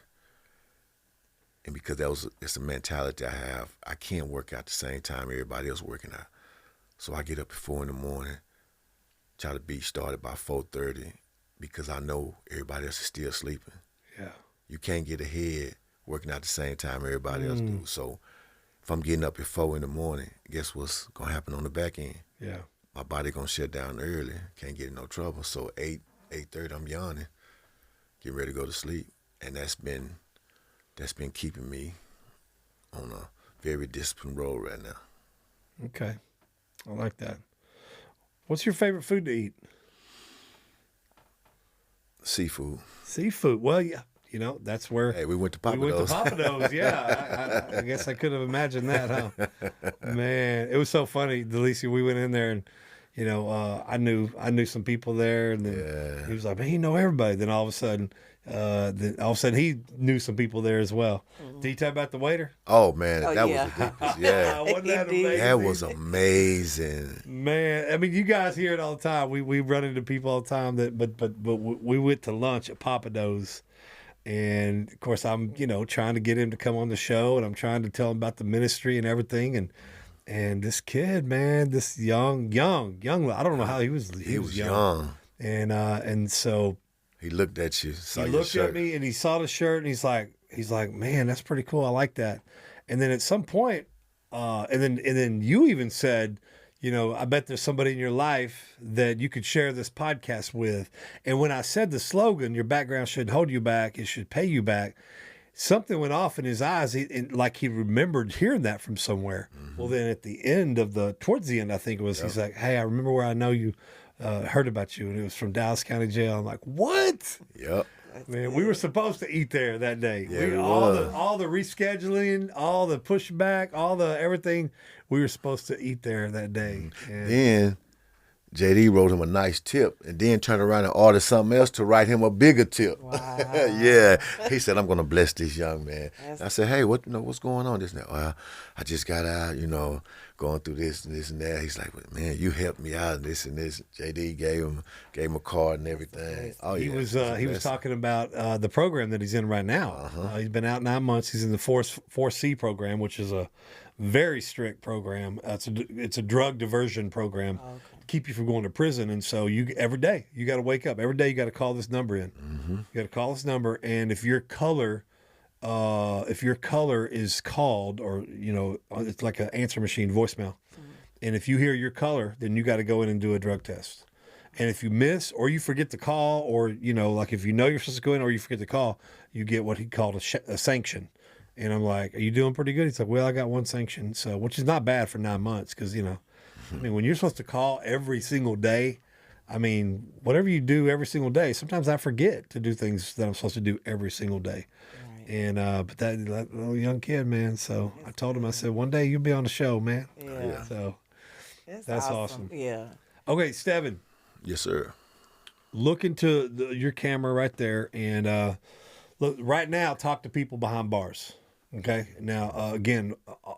And because it's a mentality I have, I can't work out the same time everybody else working out. So I get up at 4 in the morning, try to be started by 4:30 because I know everybody else is still sleeping. Yeah. You can't get ahead working out the same time everybody else do. So if I'm getting up at 4 in the morning, guess what's going to happen on the back end? Yeah. My body going to shut down early. Can't get in no trouble. So 8:30, I'm yawning, getting ready to go to sleep. And that's been keeping me on a very disciplined road right now. Okay. I like that. What's your favorite food to eat? Seafood. Seafood. Well, yeah. That's where Hey, we went to Papa we went Do's. to Papa Do's. Yeah, I guess I could have imagined that, huh? Man, it was so funny, Delisa. We went in there, and I knew some people there, and then he was like, "Man, you know everybody." Then all of a sudden, he knew some people there as well. Did he tell you about the waiter? Oh man, that yeah. was ridiculous. Yeah, Wasn't that amazing? that was amazing. Man, I mean, you guys hear it all the time. We run into people all the time but we went to lunch at Papa Do's. And of course, I'm trying to get him to come on the show, and I'm trying to tell him about the ministry and everything. And this kid, man, this young, I don't know how he was. He was young. And so He looked at you. he looked at me, and he saw the shirt, and he's like, man, that's pretty cool. I like that. And then at some point, and then you even said, I bet there's somebody in your life that you could share this podcast with. And when I said the slogan, your background shouldn't hold you back, it should pay you back, something went off in his eyes, like he remembered hearing that from somewhere. Mm-hmm. Well, then towards the end, I think it was, he's like, hey, I remember where I know you heard about you, and it was from Dallas County Jail. I'm like, what? Yep. Man, we were supposed to eat there that day. Yeah, all the rescheduling, all the pushback, all the everything. We were supposed to eat there that day. And Then JD wrote him a nice tip and then turned around and ordered something else to write him a bigger tip. Wow. Yeah. He said, I'm going to bless this young man. I said, hey, what's going on? This and that. Well, I just got out, going through this and this and that. He's like, well, man, you helped me out and this and this. JD gave him a card and everything. Oh, he yeah. was talking about the program that he's in right now. He's been out 9 months. He's in the 4C program, which is a very strict program. It's a drug diversion program to keep you from going to prison. And so every day you got to wake up. Every day you got to call this number in. You got to call this number, and if your color is called, or it's like an answer machine voicemail, and if you hear your color, then you got to go in and do a drug test. And if you miss or you forget to call, or like if you're supposed to go in or you forget to call, you get what he called a sanction. And I'm like, are you doing pretty good? He's like, well, I got one sanction, so which is not bad for 9 months, because when you're supposed to call every single day, whatever you do every single day, sometimes I forget to do things that I'm supposed to do every single day. Right. And but that little young kid, man. So I told him, I said, one day you'll be on the show, man. Yeah. So that's awesome. Yeah. Okay, Stevin. Yes, sir. Look into your camera right there, and look right now. Talk to people behind bars. Okay. Now, again,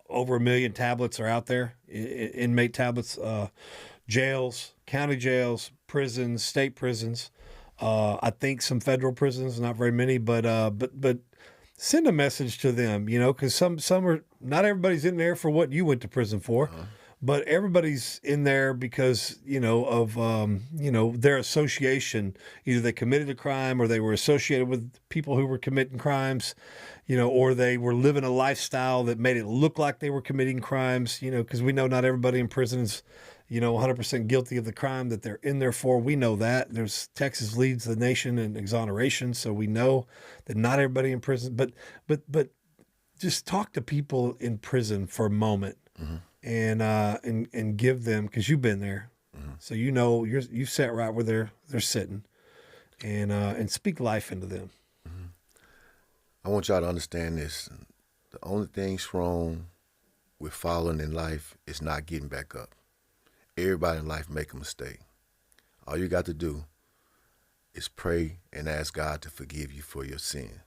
over 1 million tablets are out there, inmate tablets, jails, county jails, prisons, state prisons. I think some federal prisons, not very many, but send a message to them, because some are, not everybody's in there for what you went to prison for, but everybody's in there because, of, their association. Either they committed a crime, or they were associated with people who were committing crimes, or they were living a lifestyle that made it look like they were committing crimes, because we know not everybody in prison is, 100% guilty of the crime that they're in there for. We know that. Texas leads the nation in exoneration, so we know that not everybody in prison, but just talk to people in prison for a moment. And give them, because you've been there, so you sat right where they're sitting, and speak life into them. I want y'all to understand this. The only thing's wrong with falling in life is not getting back up. Everybody in life make a mistake. All you got to do is pray and ask God to forgive you for your sin.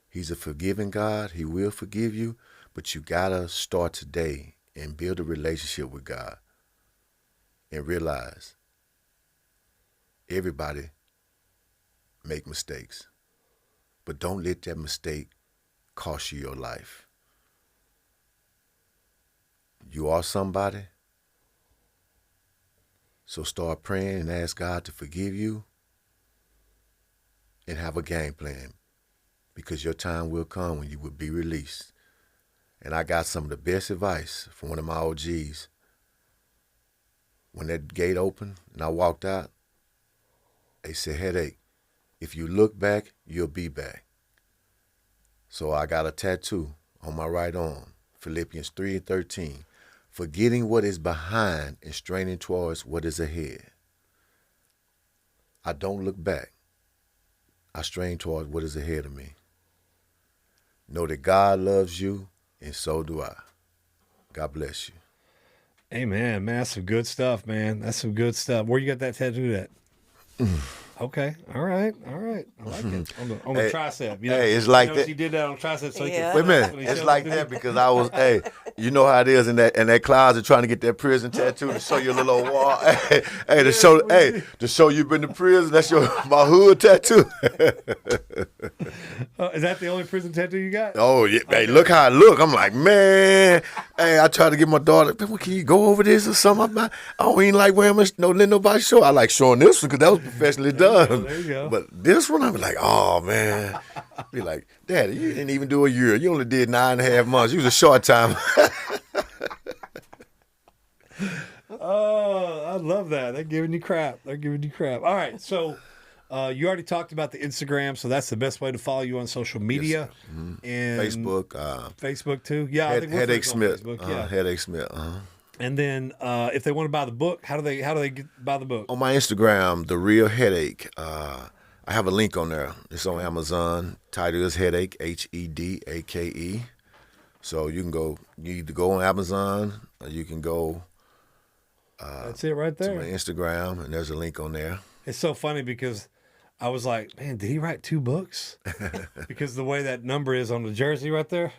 He's a forgiving God. He will forgive you, but you got to start today and build a relationship with God and realize everybody make mistakes, but don't let that mistake cost you your life. You are somebody, so start praying and ask God to forgive you and have a game plan, because your time will come when you will be released. And I got some of the best advice from one of my OGs. When that gate opened and I walked out, they said, Hedake, if you look back, you'll be back. So I got a tattoo on my right arm, Philippians 3:13, forgetting what is behind and straining towards what is ahead. I don't look back. I strain towards what is ahead of me. Know that God loves you, and so do I. God bless you. Amen, man. That's some good stuff, man. That's some good stuff. Where you got that tattoo at? Okay. All right. I like it. On the tricep. Hey, it's like that. He did that on tricep. So Yeah. he Wait a minute. It's like that because I was, you know how it is in that closet trying to get that prison tattoo to show your little wall. To show you've been to prison. That's my hood tattoo. Is that the only prison tattoo you got? Oh yeah. Okay. Hey, look how I look. I'm like, man. Hey, I try to get my daughter. Can you go over this or something? I don't even like wearing let nobody show. I like showing this one because that was professionally done. There you go. But this one, I was like, oh man. Be like, Daddy, you didn't even do a year. You only did 9.5 months. You was a short time. Oh, I love that. They're giving you crap. All right, so you already talked about the Instagram, so that's the best way to follow you on social media. Yes, mm-hmm. And Facebook too. Yeah, I think we're Hedake on Smith. Facebook, yeah. Hedake Smith. And then if they want to buy the book, how do they buy the book? On my Instagram, The Real Hedake. I have a link on there. It's on Amazon. Title is Hedake, Hedake. So you can go. You either go on Amazon or you can go. That's it right To there. my Instagram, and there's a link on there. It's so funny because I was like, man, did he write 2 books? Because the way that number is on the jersey right there.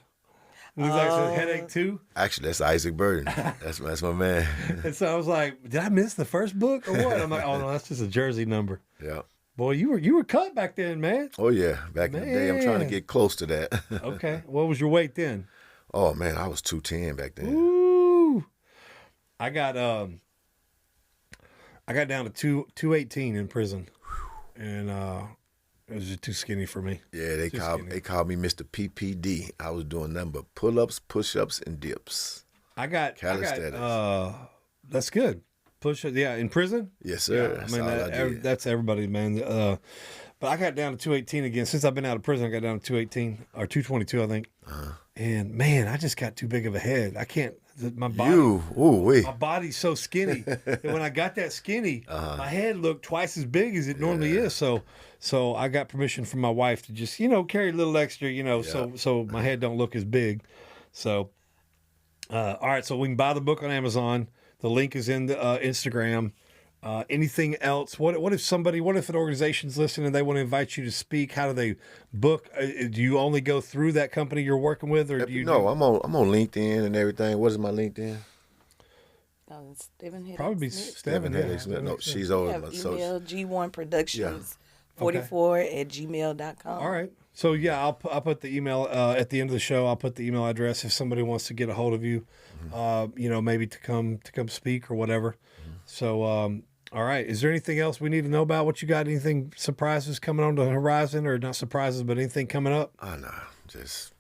It looks like it says Hedake 2. Actually, that's Isaac Burden. That's my man. And so I was like, did I miss the first book or what? I'm like, oh no, that's just a jersey number. Yeah. Boy, you were cut back then, man. Oh yeah, back in the day, I'm trying to get close to that. Okay, what was your weight then? Oh man, I was 210 back then. Ooh, I got down to 218 in prison, and it was just too skinny for me. Yeah, they called me Mr. PPD. I was doing nothing but pull-ups, push-ups, and dips. Calisthenics. That's good. Push-ups, yeah, in prison. Yes, sir. Yeah, That's all I did. That's everybody, man. But I got down to 218 again. Since I've been out of prison, I got down to 218 or 222, I think. And man, I just got too big of a head. I can't. My body. My body's so skinny. And when I got that skinny, my head looked twice as big as it normally is. So I got permission from my wife to just carry a little extra, so my head don't look as big. So, all right. So we can buy the book on Amazon. The link is in the Instagram. Anything else? What if an organization's listening and they want to invite you to speak? How do they book? Do you only go through that company you're working with, or do you? No, I'm on LinkedIn and everything. What is my LinkedIn? Stevin Hedake Probably Smith. Stevin Hedake Smith. No, she's over my email G1 Productions 44 at gmail.com. All right. So yeah, I'll put the email at the end of the show. I'll put the email address if somebody wants to get a hold of you. Maybe to come speak or whatever. So, all right. Is there anything else we need to know about what you got? Anything surprises coming on the horizon, or not surprises, but anything coming up? Oh, no, just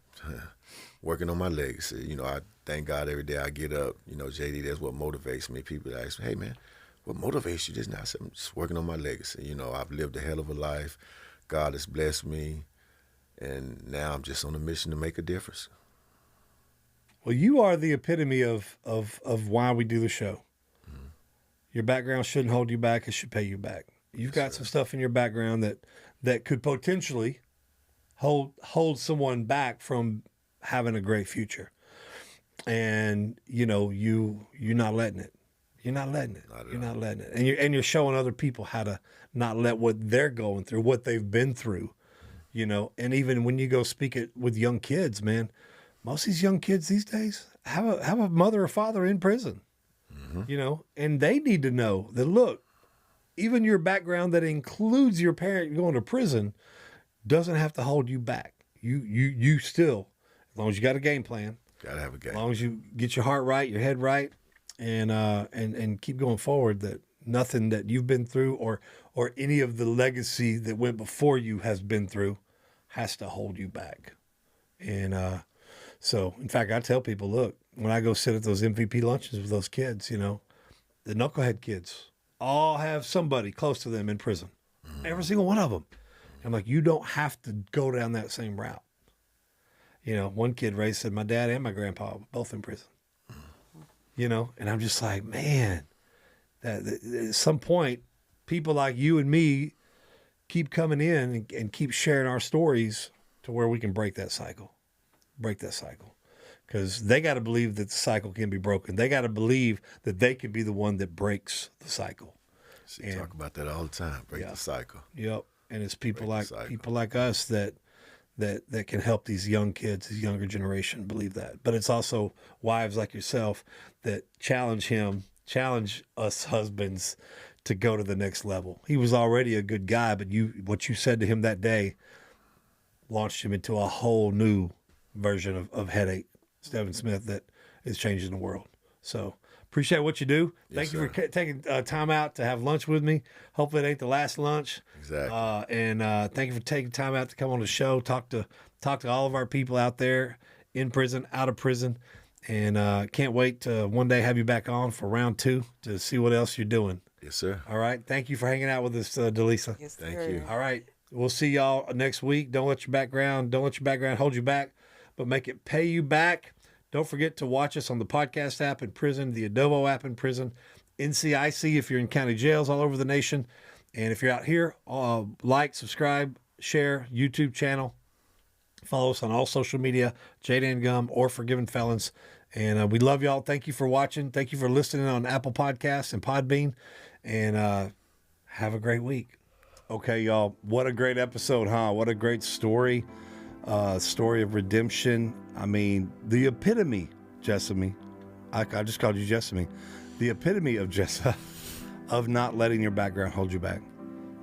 working on my legacy. I thank God every day I get up. JD, that's what motivates me. People ask me, hey, man, what motivates you? I said, I'm just working on my legacy. I've lived a hell of a life. God has blessed me. And now I'm just on a mission to make a difference. Well, you are the epitome of why we do the show. Your background shouldn't hold you back. It should pay you back. You've got some stuff in your background that could potentially hold someone back from having a great future. And, you're not letting it. You're not letting it. You're not letting it. And you're showing other people how to not let what they're going through, what they've been through, And even when you go speak it with young kids, man, most of these young kids these days have a mother or father in prison. And they need to know that, look, even your background that includes your parent going to prison doesn't have to hold you back. You still, as long as you got a game plan, gotta have a game. As long as you get your heart right, your head right, and keep going forward, that nothing that you've been through or any of the legacy that went before you has been through has to hold you back. And so, in fact, I tell people, look, when I go sit at those MVP lunches with those kids, the knucklehead kids all have somebody close to them in prison. Every single one of them. I'm like, you don't have to go down that same route. One kid raised said, my dad and my grandpa were both in prison. And I'm just like, man, that at some point, people like you and me keep coming in and keep sharing our stories to where we can break that cycle. Because they got to believe that the cycle can be broken. They got to believe that they can be the one that breaks the cycle. Talk about that all the time. Break the cycle. Yep. And it's people like us that can help these young kids, this younger generation, believe that. But it's also wives like yourself that challenge us husbands to go to the next level. He was already a good guy, but what you said to him that day launched him into a whole new version of Hedake, Stevin Smith, that is changing the world. So appreciate what you do. Thank you for taking time out to have lunch with me. Hopefully it ain't the last lunch. Exactly. And thank you for taking time out to come on the show, talk to all of our people out there in prison, out of prison. And can't wait to one day have you back on for round 2 to see what else you're doing. Yes, sir. All right. Thank you for hanging out with us, Delisa. Yes, Thank you. All right. We'll see y'all next week. Don't let your background hold you back, but make it pay you back. Don't forget to watch us on the podcast app in prison, the Adobo app in prison, NCIC if you're in county jails all over the nation, And if you're out here, like, subscribe, share, YouTube channel. Follow us on all social media, Jaden Gum or Forgiven Felons. And we love y'all. Thank you for watching. Thank you for listening on Apple Podcasts and Podbean. And have a great week. Okay, y'all. What a great episode, huh? What a great story. Story of redemption. I mean, the epitome, Jessamy. I just called you Jessamy. The epitome of Jessa, of not letting your background hold you back.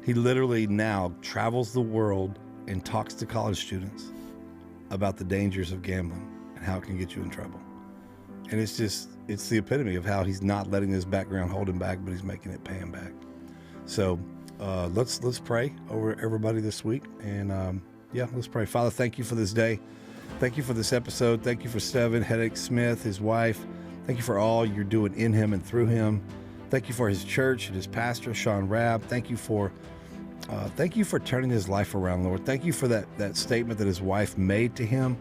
He literally now travels the world and talks to college students about the dangers of gambling and how it can get you in trouble. And it's the epitome of how he's not letting his background hold him back, but he's making it pay him back. So let's pray over everybody this week. And let's pray. Father, thank you for this day. Thank you for this episode. Thank you for Stevin, Hedake Smith, his wife. Thank you for all you're doing in him and through him. Thank you for his church and his pastor, Shaun Rabb. Thank you for turning his life around, Lord. Thank you for that statement that his wife made to him,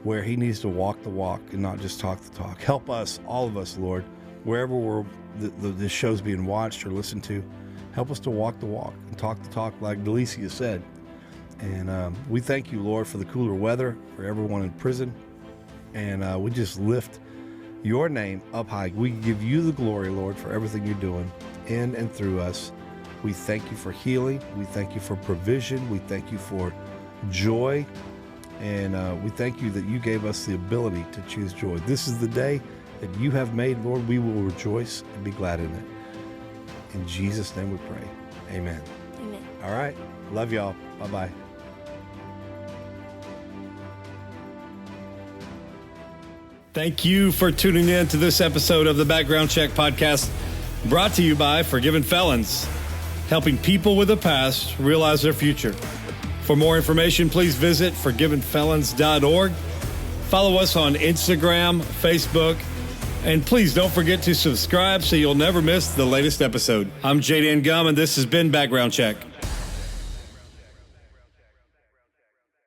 where he needs to walk the walk and not just talk the talk. Help us, all of us, Lord, wherever this show's being watched or listened to. Help us to walk the walk and talk the talk, like Delicia said. And we thank you, Lord, for the cooler weather, for everyone in prison. And we just lift your name up high. We give you the glory, Lord, for everything you're doing in and through us. We thank you for healing. We thank you for provision. We thank you for joy. And we thank you that you gave us the ability to choose joy. This is the day that you have made, Lord. We will rejoice and be glad in it. In Jesus' name we pray. Amen. Amen. All right. Love y'all. Bye-bye. Thank you for tuning in to this episode of the Background Check Podcast, brought to you by Forgiven Felons, helping people with a past realize their future. For more information, please visit forgivenfelons.org. Follow us on Instagram, Facebook, and please don't forget to subscribe so you'll never miss the latest episode. I'm Jaden Gum, and this has been Background Check.